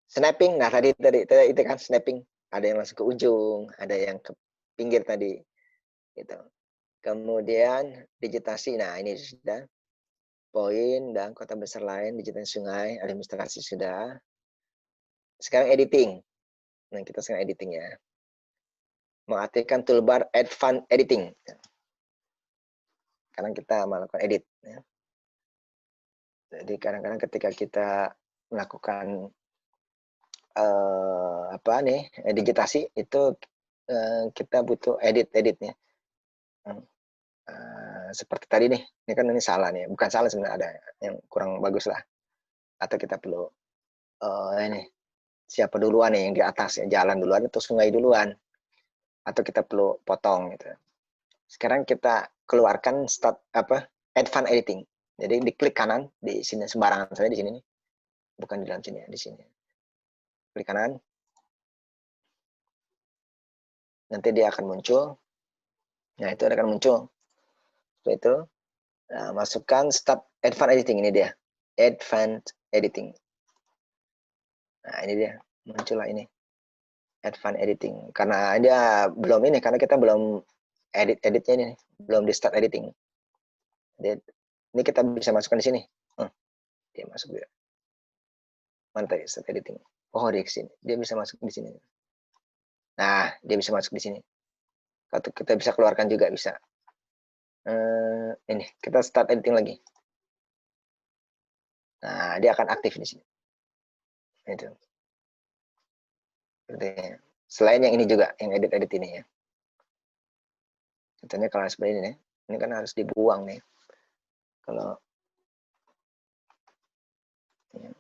Snapping, nah tadi itu kan snapping. Ada yang langsung ke ujung, ada yang ke pinggir tadi. Gitu. Kemudian digitasi, nah ini sudah. Poin dan kota besar lain, digitasi sungai, administrasi sudah. Sekarang editing. Nah, kita sekarang editing ya. Mengaktifkan toolbar advanced editing. Karena kita melakukan edit. Ya. Jadi kadang-kadang ketika kita melakukan digitasi itu kita butuh editnya. Seperti tadi nih, ini kan ini salah nih, bukan salah sebenarnya, ada yang kurang bagus lah. Atau kita perlu ini siapa duluan nih yang di atas ya, jalan duluan atau sungai duluan, atau kita perlu potong gitu. Sekarang kita keluarkan advanced editing. Jadi diklik kanan di sini sembarangan saja di sini nih, bukan di dalam sini ya, di sini. Klik kanan, nanti dia akan muncul. Nah itu akan muncul. Setelah itu masukkan start advanced editing, ini dia advanced editing. Nah ini dia muncullah ini advanced editing, karena dia belum ini, karena kita belum editnya ini, belum di start editing. Ini kita bisa masukkan di sini. Dia masuk juga. Mana tadi start editing? Oh di sini, dia bisa masuk di sini. Nah dia bisa masuk di sini. Kita bisa keluarkan juga bisa. Ini kita start editing lagi. Nah dia akan aktif di sini. Itu. Selain yang ini juga, yang edit ini ya. Contohnya kalau seperti ini nih, ini kan harus dibuang nih. Kalau ya,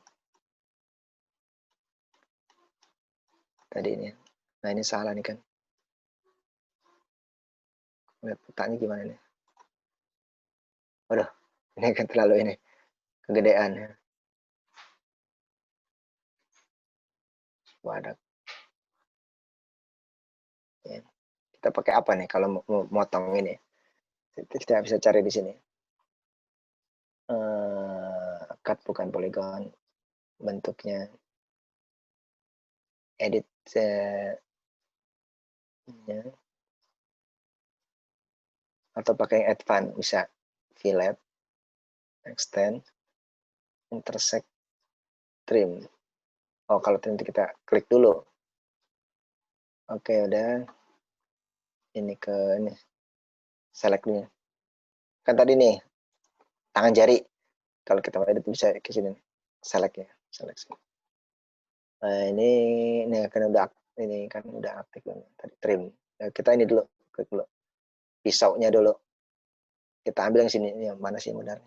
tadi ini, nah ini salah nih kan. Lihat petanya gimana nih? Waduh, ini kan terlalu ini kegedean ya. Waduh. Ya. Kita pakai apa nih kalau mau motong ini? Kita bisa cari di sini. Cut bukan polygon, bentuknya edit ya. atau pakai yang advance bisa fillet, extend, intersect, trim. Oh, kalau trim kita klik dulu. Oke, udah. Ini ke ini. Select dulu. Kan tadi nih tangan jari. Kalau kita mau edit bisa ke sini. Select ya, seleksi. Nah, ini kan udah aktif kan. Tadi trim. Nah, kita ini dulu, klik dulu. Pisaunya dulu. Kita ambil yang sini, yang mana sih benar?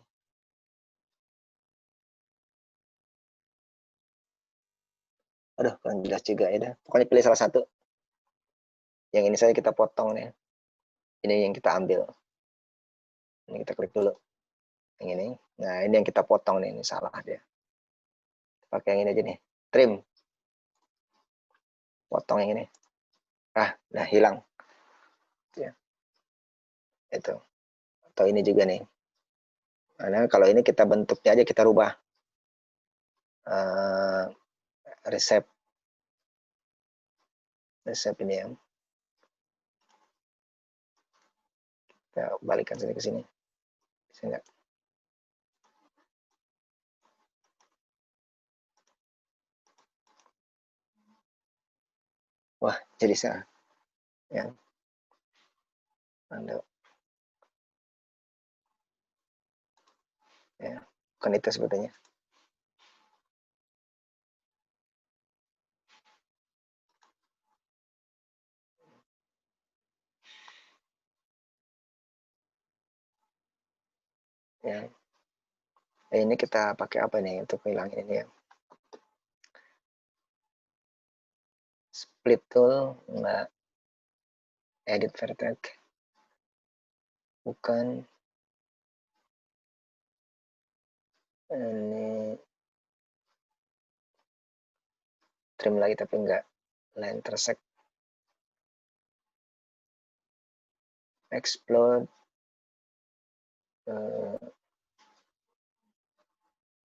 Aduh, kurang jelas juga ya dah. Pokoknya pilih salah satu. Yang ini saya kita potong nih. Ini yang kita ambil. Ini kita klik dulu. Yang ini. Nah, ini yang kita potong nih. Ini salah dia. Pakai yang ini aja nih. Trim. Potong yang ini. Ah, udah hilang. Ya. Itu. Atau ini juga nih. Nah, kalau ini kita bentuknya aja kita rubah. Resep ini ya. Kita balikkan sini ke sini. Bisa enggak? Wah, jadi salah. Ya. Anda. Ya. Bukan itu sebetulnya. Ya. Ini kita pakai apa nih untuk hilangin ini ya? Split tool enggak, edit vertex bukan, ini trim lagi tapi enggak, line intersect, explode,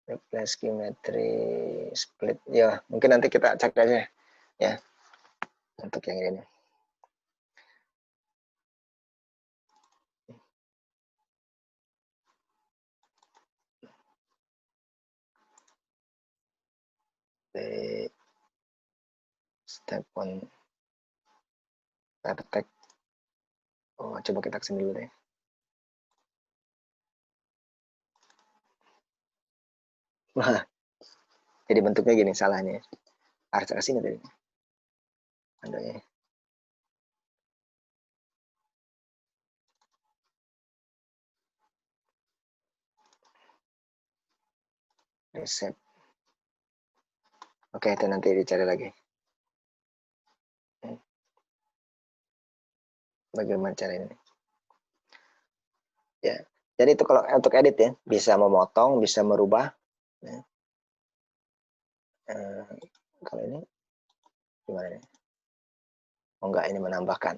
replace geometry, split ya, mungkin nanti kita cek aja ya untuk yang ini. Di step on vertex. Oh, coba kita kesini dulu deh. Wah, jadi bentuknya gini salahnya. Harus ke sini tadi. Ada ya. Reset. Oke, itu nanti dicari lagi. Bagaimana cara ini? Ya, jadi itu kalau untuk edit ya, bisa memotong, bisa merubah. Ya. Kalau ini gimana nih? Oh enggak, ini menambahkan.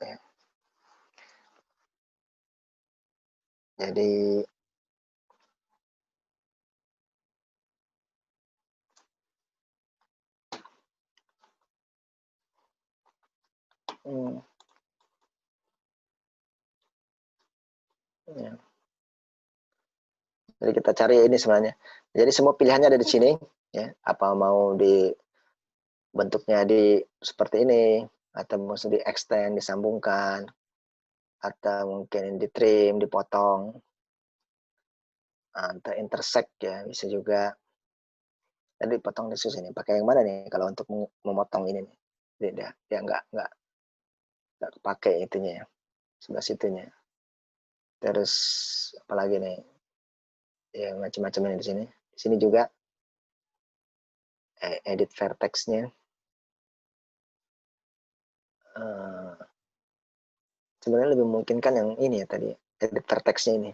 Ya. Jadi ya. Jadi kita cari ini sebenarnya. Jadi semua pilihannya ada di sini. Ya, apa mau di bentuknya di seperti ini, atau mau di extend, disambungkan, atau mungkin di trim, dipotong, atau intersect ya bisa juga. Jadi potong di sini. Pakai yang mana nih kalau untuk memotong ini nih? Dia nggak pakai itunya ya, sebelah situnya. Terus apalagi nih? Ya macam-macam ini di sini. Di sini juga edit vertex-nya. Sebenarnya lebih memungkinkan yang ini ya tadi, edit vertex-nya ini.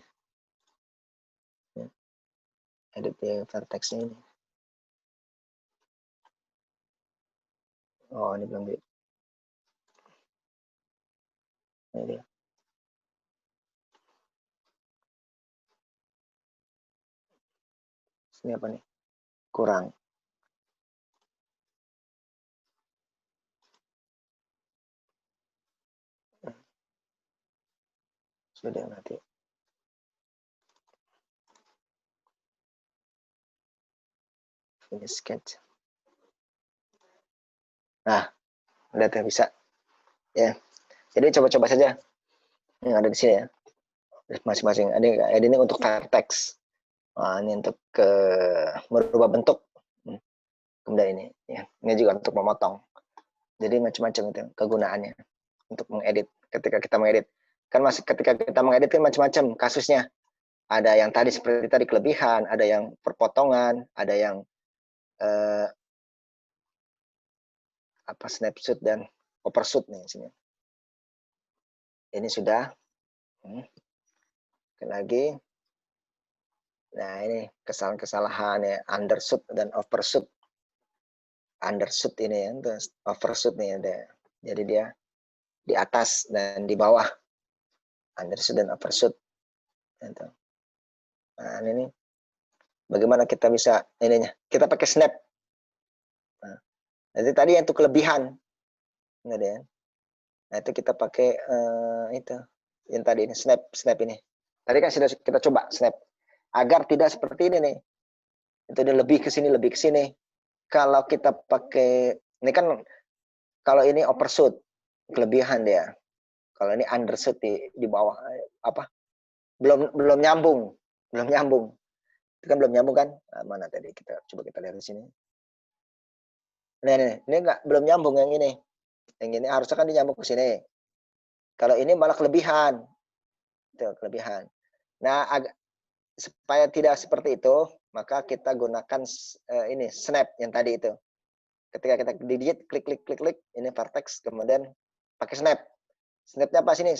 Edit vertex-nya ini. Oh, ini belum di. Ini dia. Ini apa nih? Kurang. Sudah nanti. Ini sketch. Nah, lihat ya bisa. Ya. Jadi coba-coba saja. Yang ada di sini ya. Masing-masing. Ada ini untuk vertex. Nah, ini untuk merubah bentuk. Kemudian ini, ya. Ini juga untuk memotong. Jadi macam-macam itu kegunaannya untuk mengedit. Ketika kita mengedit, kan masih ketika kita mengedit kan macam-macam kasusnya. Ada yang tadi seperti tadi kelebihan, ada yang perpotongan, ada yang snapshot dan overshoot nih sini. Ini sudah. Lagi. Nah, ini kesalahan-kesalahan ya, undershoot dan overshoot. Undershoot ini ya, overshoot nih ada. Jadi dia di atas dan di bawah. Undershoot dan overshoot. Nah, ini bagaimana kita bisa ininya? Kita pakai snap. Nah, jadi tadi yang itu kelebihan. Enggak ya? Nah, itu kita pakai itu yang tadi ini snap ini. Tadi kan sudah kita coba snap agar tidak seperti ini nih. Itu dia lebih ke sini. Kalau kita pakai ini kan kalau ini overshoot kelebihan dia. Kalau ini undershoot di bawah apa? Belum nyambung. Itu kan belum nyambung kan? Nah, mana tadi kita coba kita lihat di sini. Nah, ini belum nyambung yang ini. Yang ini harusnya kan nyambung ke sini. Kalau ini malah kelebihan. Itu kelebihan. Nah, supaya tidak seperti itu, maka kita gunakan ini snap yang tadi itu. Ketika kita digit klik ini vertex, kemudian pakai snap. Snapnya apa sini?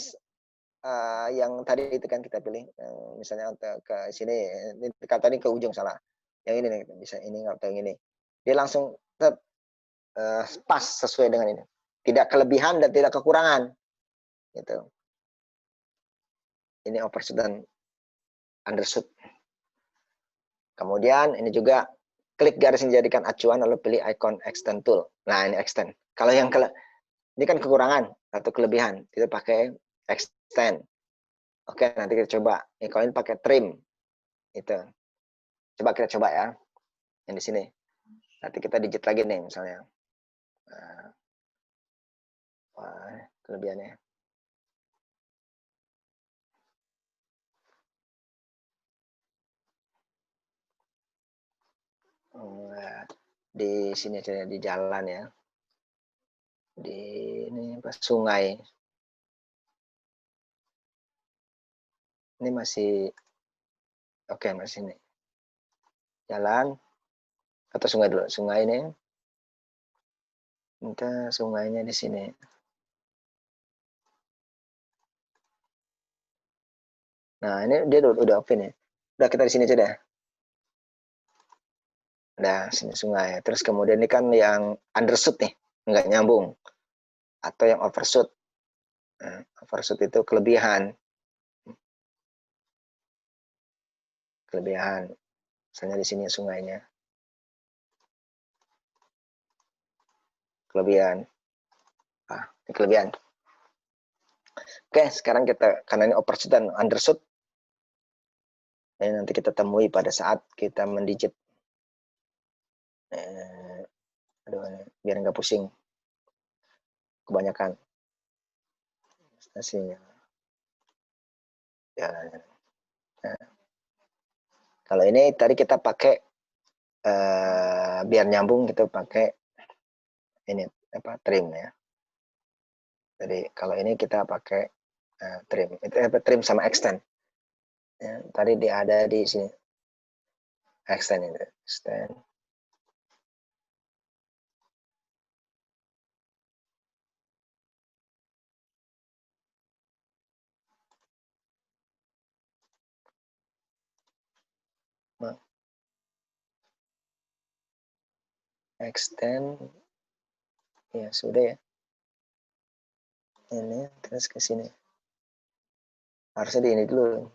Yang tadi itu kan kita pilih, misalnya ke sini, ini tadi ke ujung salah. Yang ini nih, bisa ini atau yang ini. Dia langsung pas sesuai dengan ini. Tidak kelebihan dan tidak kekurangan. Gitu. Ini overshoot dan undershoot. Kemudian ini juga klik garis yang dijadikan acuan lalu pilih icon extend tool. Nah, ini extend. Kalau yang ini kan kekurangan atau kelebihan, kita pakai extend. Oke, nanti kita coba. Ini kalau ini pakai trim. Itu. Coba kita coba ya. Yang di sini. Nanti kita digit lagi nih misalnya. Wah, kelebihannya. Di sini aja di jalan ya. Di ini apa, sungai. Ini masih oke, masih ini. Jalan atau sungai dulu. Sungai ini. Kita sungainya di sini. Nah, ini dia udah oke nih. Udah kita di sini aja deh. Nah, sini sungai. Terus kemudian ini kan yang undershoot nih, nggak nyambung. Atau yang overshoot. Nah, overshoot itu kelebihan. Kelebihan. Misalnya di sini sungainya. Kelebihan. Ini kelebihan. Oke, sekarang kita, karena ini overshoot dan undershoot, ini nanti kita temui pada saat kita mendigit. Aduh, biar nggak pusing. Kebanyakan. Stasinya. Ya. Nah. Kalau ini tadi kita pakai, biar nyambung kita pakai ini, trim ya. Jadi kalau ini kita pakai trim. Itu trim sama extend. Ya, tadi dia ada di sini. Extend itu. Extend. Extend. Ya, sudah ya. Ini terus ke sini. Harusnya di ini dulu.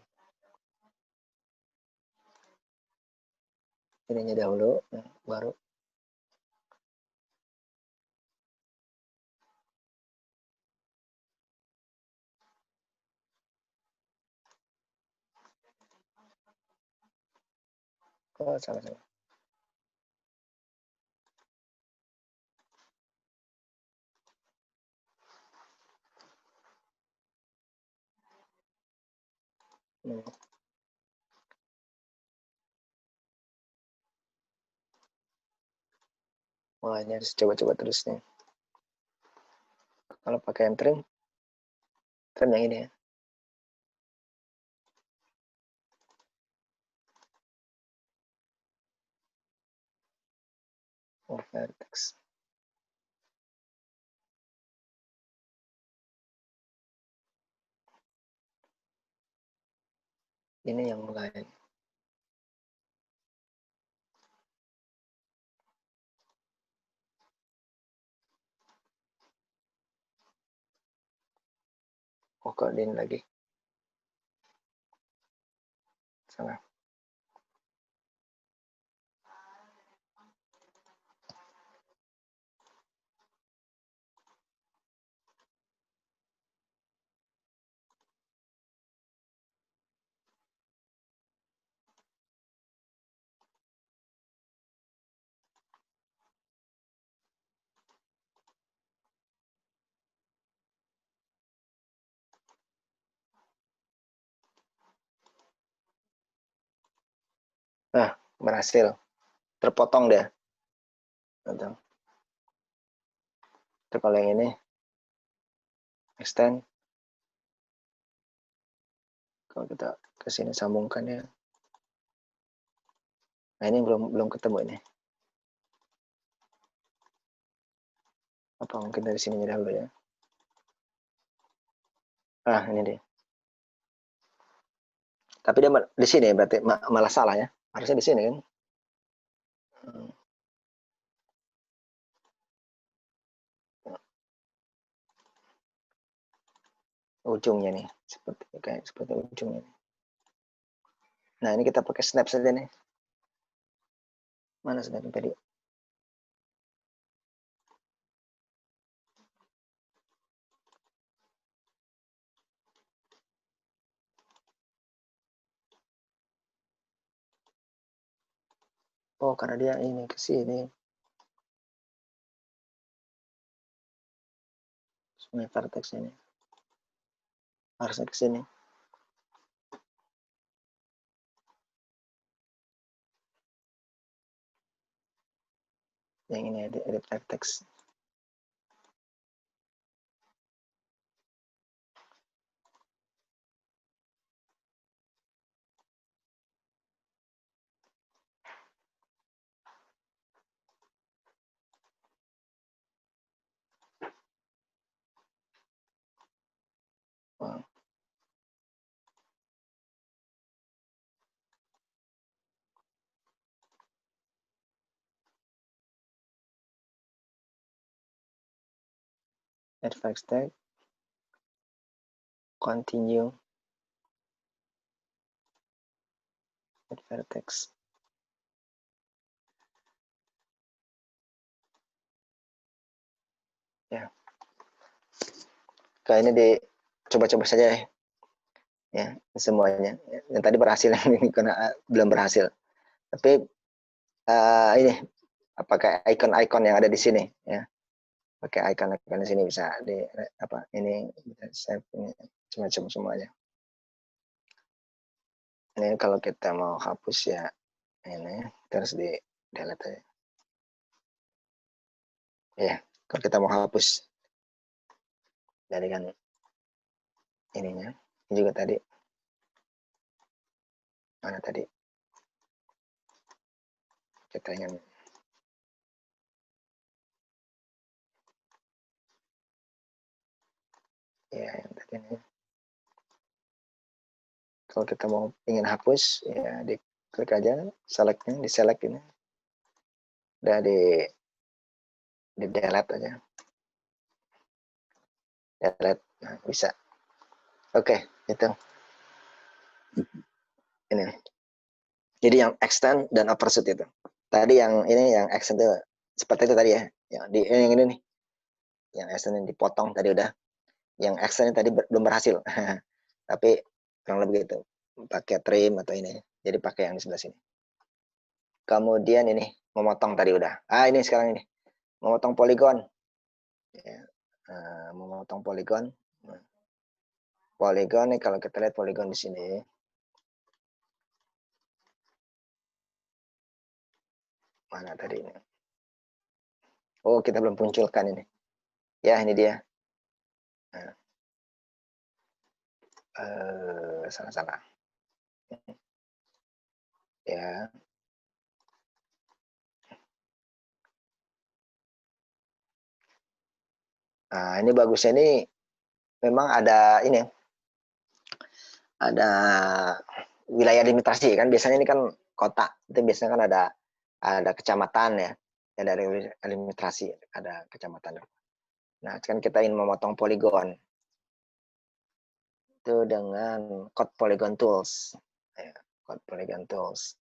Ininya dahulu, baru. Oh, sama-sama. Wah, ini harus coba-coba terus nih. Kalau pakai yang trim yang ini ya. Oh, vertex. Ini yang lain. Oh, kok ini lagi. Salah. Nah, berhasil. Terpotong deh. Itu kalau yang ini extend. Kalau kita ke sini sambungkan ya. Nah, ini belum ketemu ini. Apa mungkin dari sini dahulu ya. Ah, ini dia. Tapi dia di sini berarti malah salah ya. Harusnya di sini kan. Ujungnya nih, seperti ujungnya nih. Nah, ini kita pakai snap saja nih. Mana snap tadi? Oh, karena dia ini ke sini. Sungai vertex ini. Harusnya ke sini. Yang ini edit vertex. Wow. Add vertex tag. Continue. Add vertex. Ya. Kayak ini dicoba-coba saja ya. Ya, semuanya. Yang tadi berhasil, ini karena belum berhasil. Tapi ini pakai icon-icon yang ada di sini ya. Pakai icon-icon di sini bisa di apa ini bisa save ini macam-macam semuanya. Ini kalau kita mau hapus ya ini terus di delete aja. Ya, kalau kita mau hapus dari kan ininya ini juga tadi mana tadi kita ingin ya yang tadi ini. Kalau kita mau ingin hapus ya di klik aja selectnya di select ini udah di delete aja delete nah, bisa oke itu ini jadi yang extend dan overshoot itu tadi yang ini yang extend itu seperti itu tadi ya yang di yang ini nih yang extend yang dipotong tadi udah yang extend tadi belum berhasil tapi kurang lebih gitu pakai trim atau ini jadi pakai yang di sebelah sini Kemudian ini memotong tadi udah. Ini sekarang ini memotong poligon. Ya. Memotong poligon. Poligon nih kalau kita lihat poligon di sini. Mana tadi ini? Oh, kita belum munculkan ini. Ya, ini dia. Nah. Salah-salah. Ya. Nah, ini bagusnya ini memang ada ini. Ada wilayah limitasi kan, biasanya ini kan kota. Itu biasanya kan ada kecamatan ya. Ya dari limitasi ada kecamatan. Nah, kan kita ingin memotong poligon. Itu dengan code polygon tools. Ya, code polygon tools.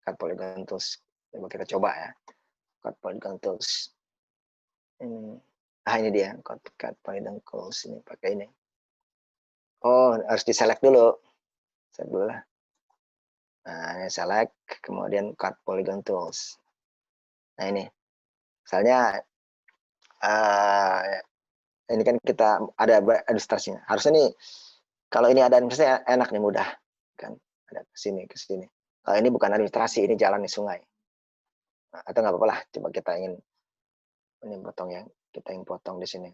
Code polygon tools. Coba kita coba ya. Code polygon tools. Ini dia code polygon tools, ini pakai ini. Oh, harus diselect dulu. Select dulu lah. Nah, ini select, kemudian cut polygon tools. Nah, ini. Misalnya ini kan kita ada ilustrasinya. Harusnya nih kalau ini ada ilustrasi enak nih, mudah kan. Ada ke sini. Kalau ini bukan administrasi, ini jalan di sungai. Nah, atau nggak apa-apa lah. Coba kita ingin ini potong ya. Kita ingin potong di sini.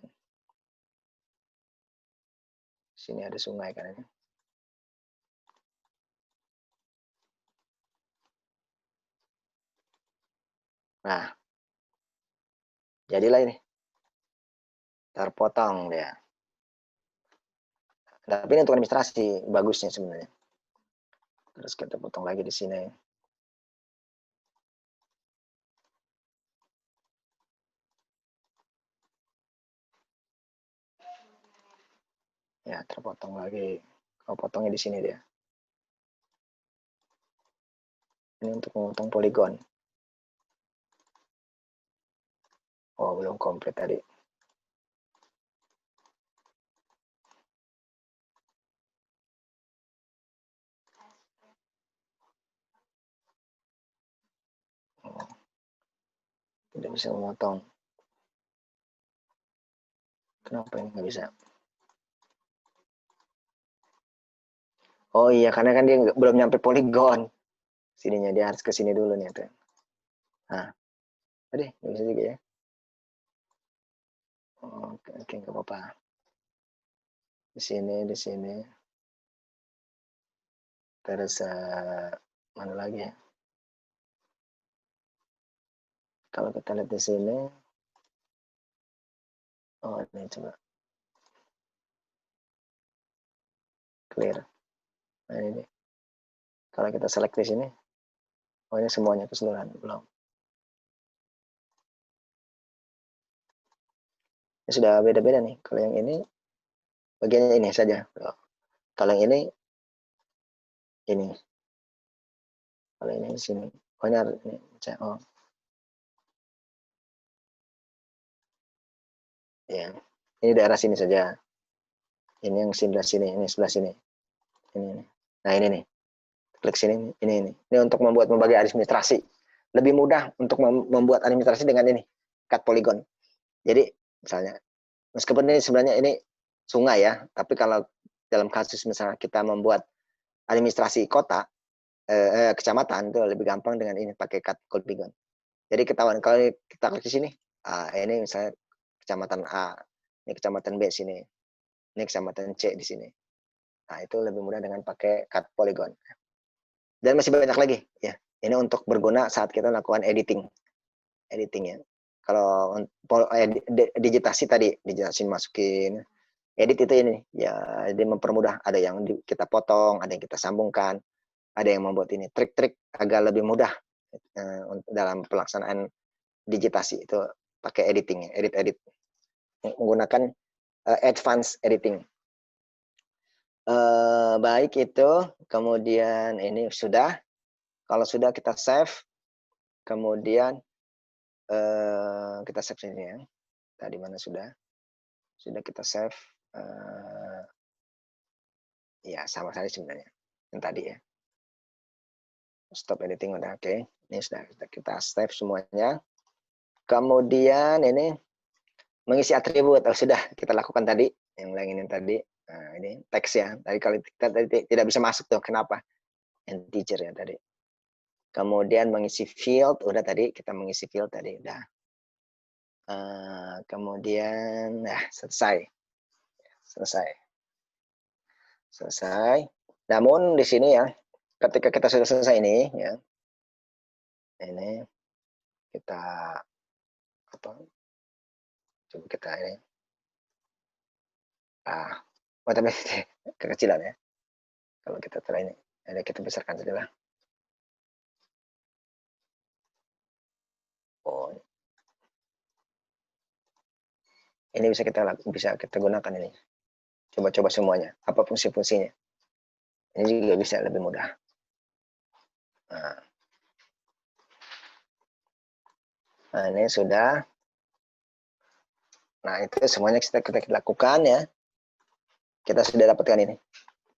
Sini ada sungai kan ini. Nah, jadilah ini. Terpotong dia. Tapi ini untuk administrasi bagusnya sebenarnya. Terus kita potong lagi di sini. Ya, terpotong lagi. Oh, potongnya di sini dia. Ini untuk memotong poligon. Oh, belum komplit tadi. Oh, tidak bisa memotong. Kenapa ini nggak bisa? Oh iya, karena kan dia belum nyampe poligon. Sininya dia harus ke sini dulu nih. Tuh. Nah, tadi nggak bisa juga ya. Oke, nggak apa-apa. Di sini. Terus mana lagi ya? Kalau kita lihat di sini, oh ini coba clear. Nah ini, kalau kita select di sini, oh ini semuanya keseluruhan belum. Ini sudah beda-beda nih. Kalau yang ini bagiannya ini saja. Kalau yang ini. Kalau ini di sini. Oh ini harus ini. Oh. Ya. Ini daerah sini saja. Ini yang sebelah sini, ini sebelah sini. Ini. Nah ini nih. Klik sini, ini. Ini untuk membagi administrasi. Lebih mudah untuk membuat administrasi dengan ini. Cut polygon. Jadi misalnya, meskipun ini sebenarnya ini sungai ya, tapi kalau dalam kasus misalnya kita membuat administrasi kota, kecamatan itu lebih gampang dengan ini pakai cut polygon. Jadi ketahuan kalau kita klik di sini, ini misalnya kecamatan A, ini kecamatan B sini, ini kecamatan C di sini. Nah itu lebih mudah dengan pakai cut polygon. Dan masih banyak lagi ya. Ini untuk berguna saat kita lakukan editing ya. Kalau digitasi tadi, digitasi masukin, edit itu ini ya, dia mempermudah. Ada yang kita potong, ada yang kita sambungkan, ada yang membuat ini trik-trik agar lebih mudah dalam pelaksanaan digitasi itu pakai editing, edit menggunakan advanced editing. Baik itu, kemudian ini sudah. Kalau sudah kita save, kemudian kita save sini ya. Tadi mana sudah kita save. Ya sama saja sebenarnya yang tadi ya. Stop editing udah oke. Ini sudah kita save semuanya. Kemudian ini mengisi atribut. Sudah kita lakukan tadi, yang lain ini tadi. Nah, ini teks ya. Tadi kalau kita tadi tidak bisa masuk tuh, kenapa? Integer ya tadi. Kemudian mengisi field, udah tadi kita mengisi field tadi, udah. Kemudian, selesai. Namun di sini ya, ketika kita sudah selesai ini, ya, ini kita apa? Coba kita ini. Tapi kekecilan ya. Kalau kita telah ini, ada kita besarkan saja lah. Oh, ini bisa kita gunakan ini. Coba-coba semuanya. Apa fungsi-fungsinya? Ini juga bisa lebih mudah. Nah, ini sudah. Nah, itu semuanya kita lakukan ya. Kita sudah dapatkan ini.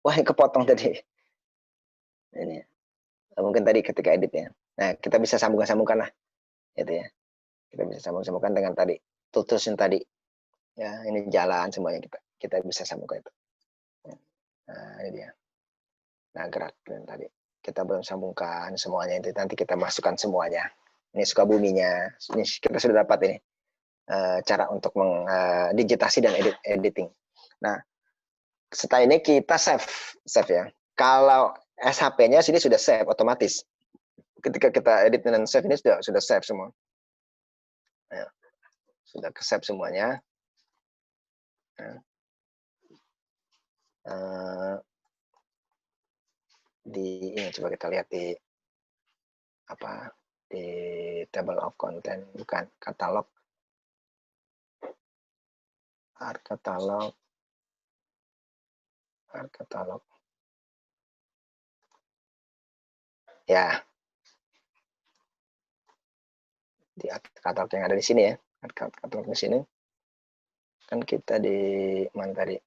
Wah, ini kepotong tadi. Ini. Mungkin tadi ketika editnya. Nah, kita bisa sambungkan lah. Gitu ya. Kita bisa sambungkan dengan tadi. Tutusin tadi. Ya, ini jalan semuanya kita bisa sambungkan itu. Nah, ini dia. Nah, gerak tadi. Kita belum sambungkan semuanya itu. Nanti kita masukkan semuanya. Ini Sukabuminya. Ini kita sudah dapat ini. Cara untuk digitasi dan editing. Nah, setelah ini kita save ya. Kalau SHP-nya sini sudah save otomatis. Ketika kita edit dan save ini sudah save semua. Ya, sudah ke save semuanya. Di ini coba kita lihat di apa, di table of content, bukan katalog, art katalog, ya, di katalog yang ada di sini ya, katalog di sini kan kita di mana tadi,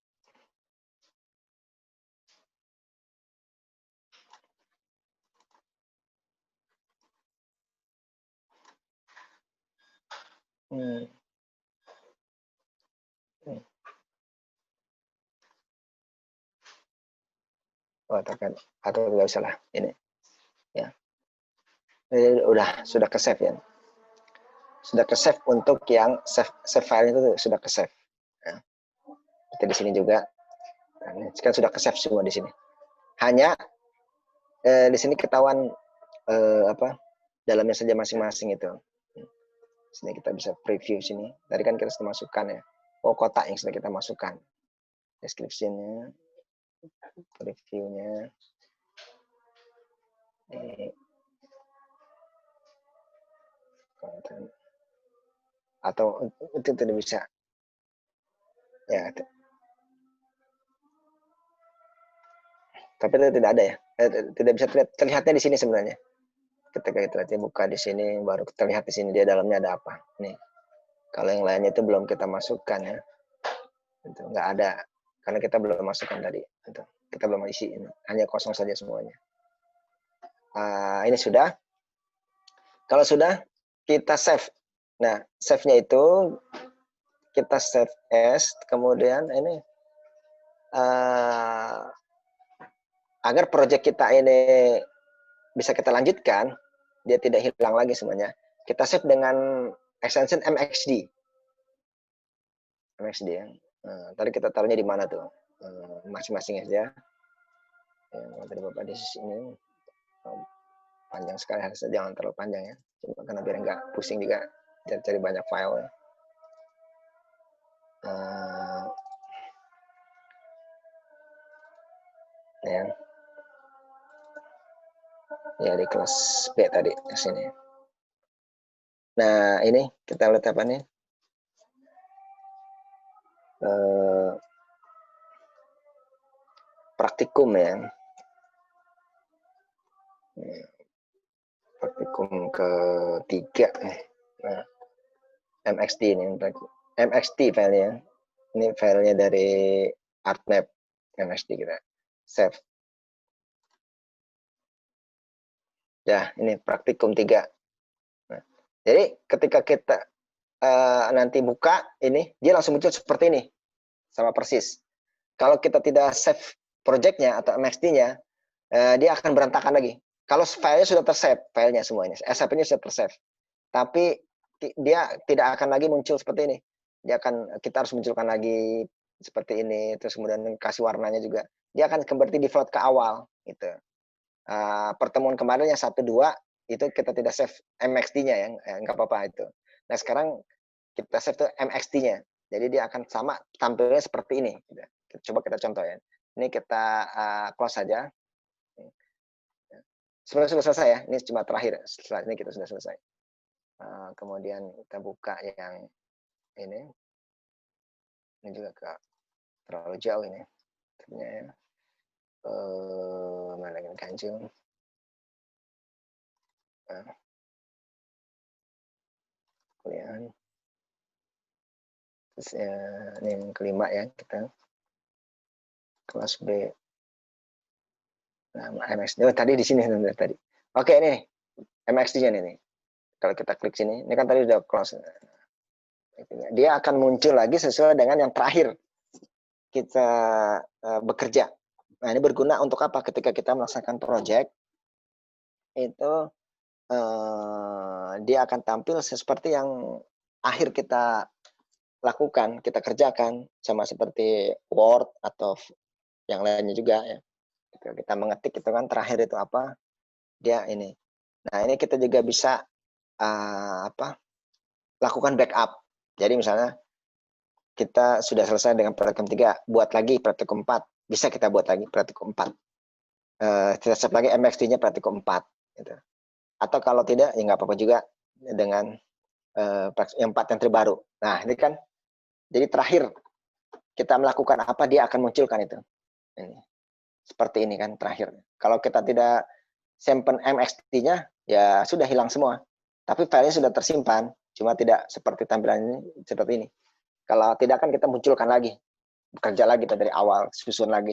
atau nggak usah lah ini ya, ini sudah ke save ya, sudah ke save untuk yang save file itu sudah ke save ya. Kita di sini juga kan sudah ke save semua di sini, hanya di sini ketahuan apa dalamnya saja masing-masing itu. Sini kita bisa preview sini, tadi kan kita sudah masukkan ya, kotak yang sudah kita masukkan, description-nya, reviewnya, konten, atau itu tidak bisa ya, tapi itu tidak ada ya, tidak bisa terlihatnya di sini sebenarnya. Ketika kita buka di sini baru terlihat di sini dia dalamnya ada apa nih. Kalau yang lainnya itu belum kita masukkan ya, itu nggak ada karena kita belum masukkan tadi, itu kita belum isi, hanya kosong saja semuanya. Ini sudah. Kalau sudah, kita save. Nah, save-nya itu kita save as, kemudian ini agar project kita ini bisa kita lanjutkan, dia tidak hilang lagi semuanya. Kita save dengan extension MXD. MXD ya. Tadi kita taruhnya di mana tuh? Masing-masing aja. Tadi Bapak di sini panjang sekali, harusnya jangan terlalu panjang ya. Cuma karena biar nggak pusing juga cari banyak file ya. Ya di kelas B tadi di sini. Nah ini kita lihat apa nih? Praktikum ya. Praktikum ketiga. Nah, MXT ini, MXT filenya. Ini filenya dari ArtMap MXT kita. Save. Ya, ini praktikum 3. Nah, jadi ketika kita nanti buka ini, dia langsung muncul seperti ini. Sama persis. Kalau kita tidak save project-nya atau MXD-nya, dia akan berantakan lagi. Kalau filenya sudah tersave, filenya semuanya, SAP-nya sudah tersave. Tapi dia tidak akan lagi muncul seperti ini. Kita harus munculkan lagi seperti ini, terus kemudian kasih warnanya juga. Dia akan kembali default ke awal gitu. Pertemuan kemarin yang 1, 2 itu kita tidak save MXD-nya ya, nggak apa-apa itu. Nah sekarang kita save tuh MXD-nya, jadi dia akan sama tampilnya seperti ini. Coba kita contoh ya. Ini kita close saja. Sebenarnya sudah selesai ya. Ini cuma terakhir. Setelah ini kita sudah selesai. Kemudian kita buka yang ini. Ini juga terlalu jauh ini. Ternyata mana lagi Kanjeng. Kuliah. Terus ini yang kelima ya kita. Kelas B. Nah, MXD. Oh, tadi di sini tadi. Oke, ini MXD-nya nih. Kalau kita klik sini, ini kan tadi udah close. Dia akan muncul lagi sesuai dengan yang terakhir kita bekerja. Nah, ini berguna untuk apa? Ketika kita melaksanakan project, itu dia akan tampil seperti yang akhir kita lakukan, kita kerjakan, sama seperti Word atau yang lainnya juga ya. Kita mengetik itu kan terakhir itu apa? Dia ini. Nah, ini kita juga bisa lakukan backup. Jadi misalnya kita sudah selesai dengan praktikum 3, buat lagi praktikum 4. Bisa kita buat lagi praktikum 4. Kita save lagi MXD-nya praktikum 4. Gitu. Atau kalau tidak, ya nggak apa-apa juga dengan yang 4 yang terbaru. Nah, ini kan, jadi terakhir kita melakukan apa, dia akan munculkan itu. Ini. Seperti ini kan, terakhir. Kalau kita tidak simpan MXD-nya, ya sudah hilang semua. Tapi filenya sudah tersimpan, cuma tidak seperti tampilan ini, seperti ini. Kalau tidak kan kita munculkan lagi, bekerja lagi dari awal, susun lagi.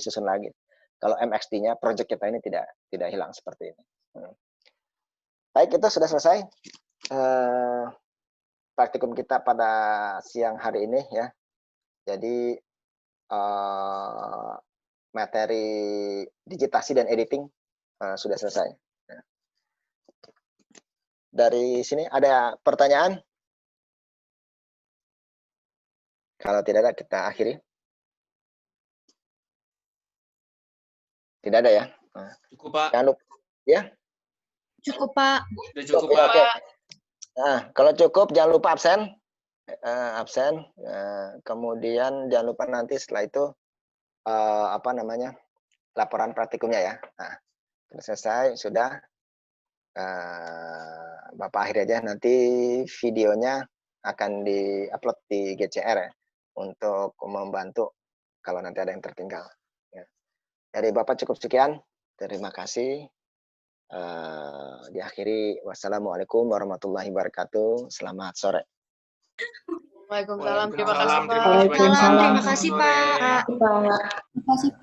Kalau MXD-nya, project kita ini tidak hilang seperti ini. Baik, itu sudah selesai praktikum kita pada siang hari ini ya. Jadi materi digitasi dan editing sudah selesai. Dari sini ada pertanyaan? Kalau tidak ada, kita akhiri. Tidak ada ya? Cukup, Pak. Jangan lupa, ya? Cukup, Pak. Sudah cukup, ya, Pak. okay. Nah, kalau cukup, jangan lupa absen. Kemudian jangan lupa nanti setelah itu laporan praktikumnya ya. Nah, selesai, sudah. Bapak akhir aja, nanti videonya akan di-upload di GCR ya, untuk membantu kalau nanti ada yang tertinggal. Ya. Dari Bapak cukup sekian, terima kasih. Diakhiri, wassalamualaikum warahmatullahi wabarakatuh. Selamat sore. Waalaikumsalam. Terima kasih, Pak. Waalaikumsalam. Terima kasih, Pak. Terima kasih, Pak. Terima kasih, Pak.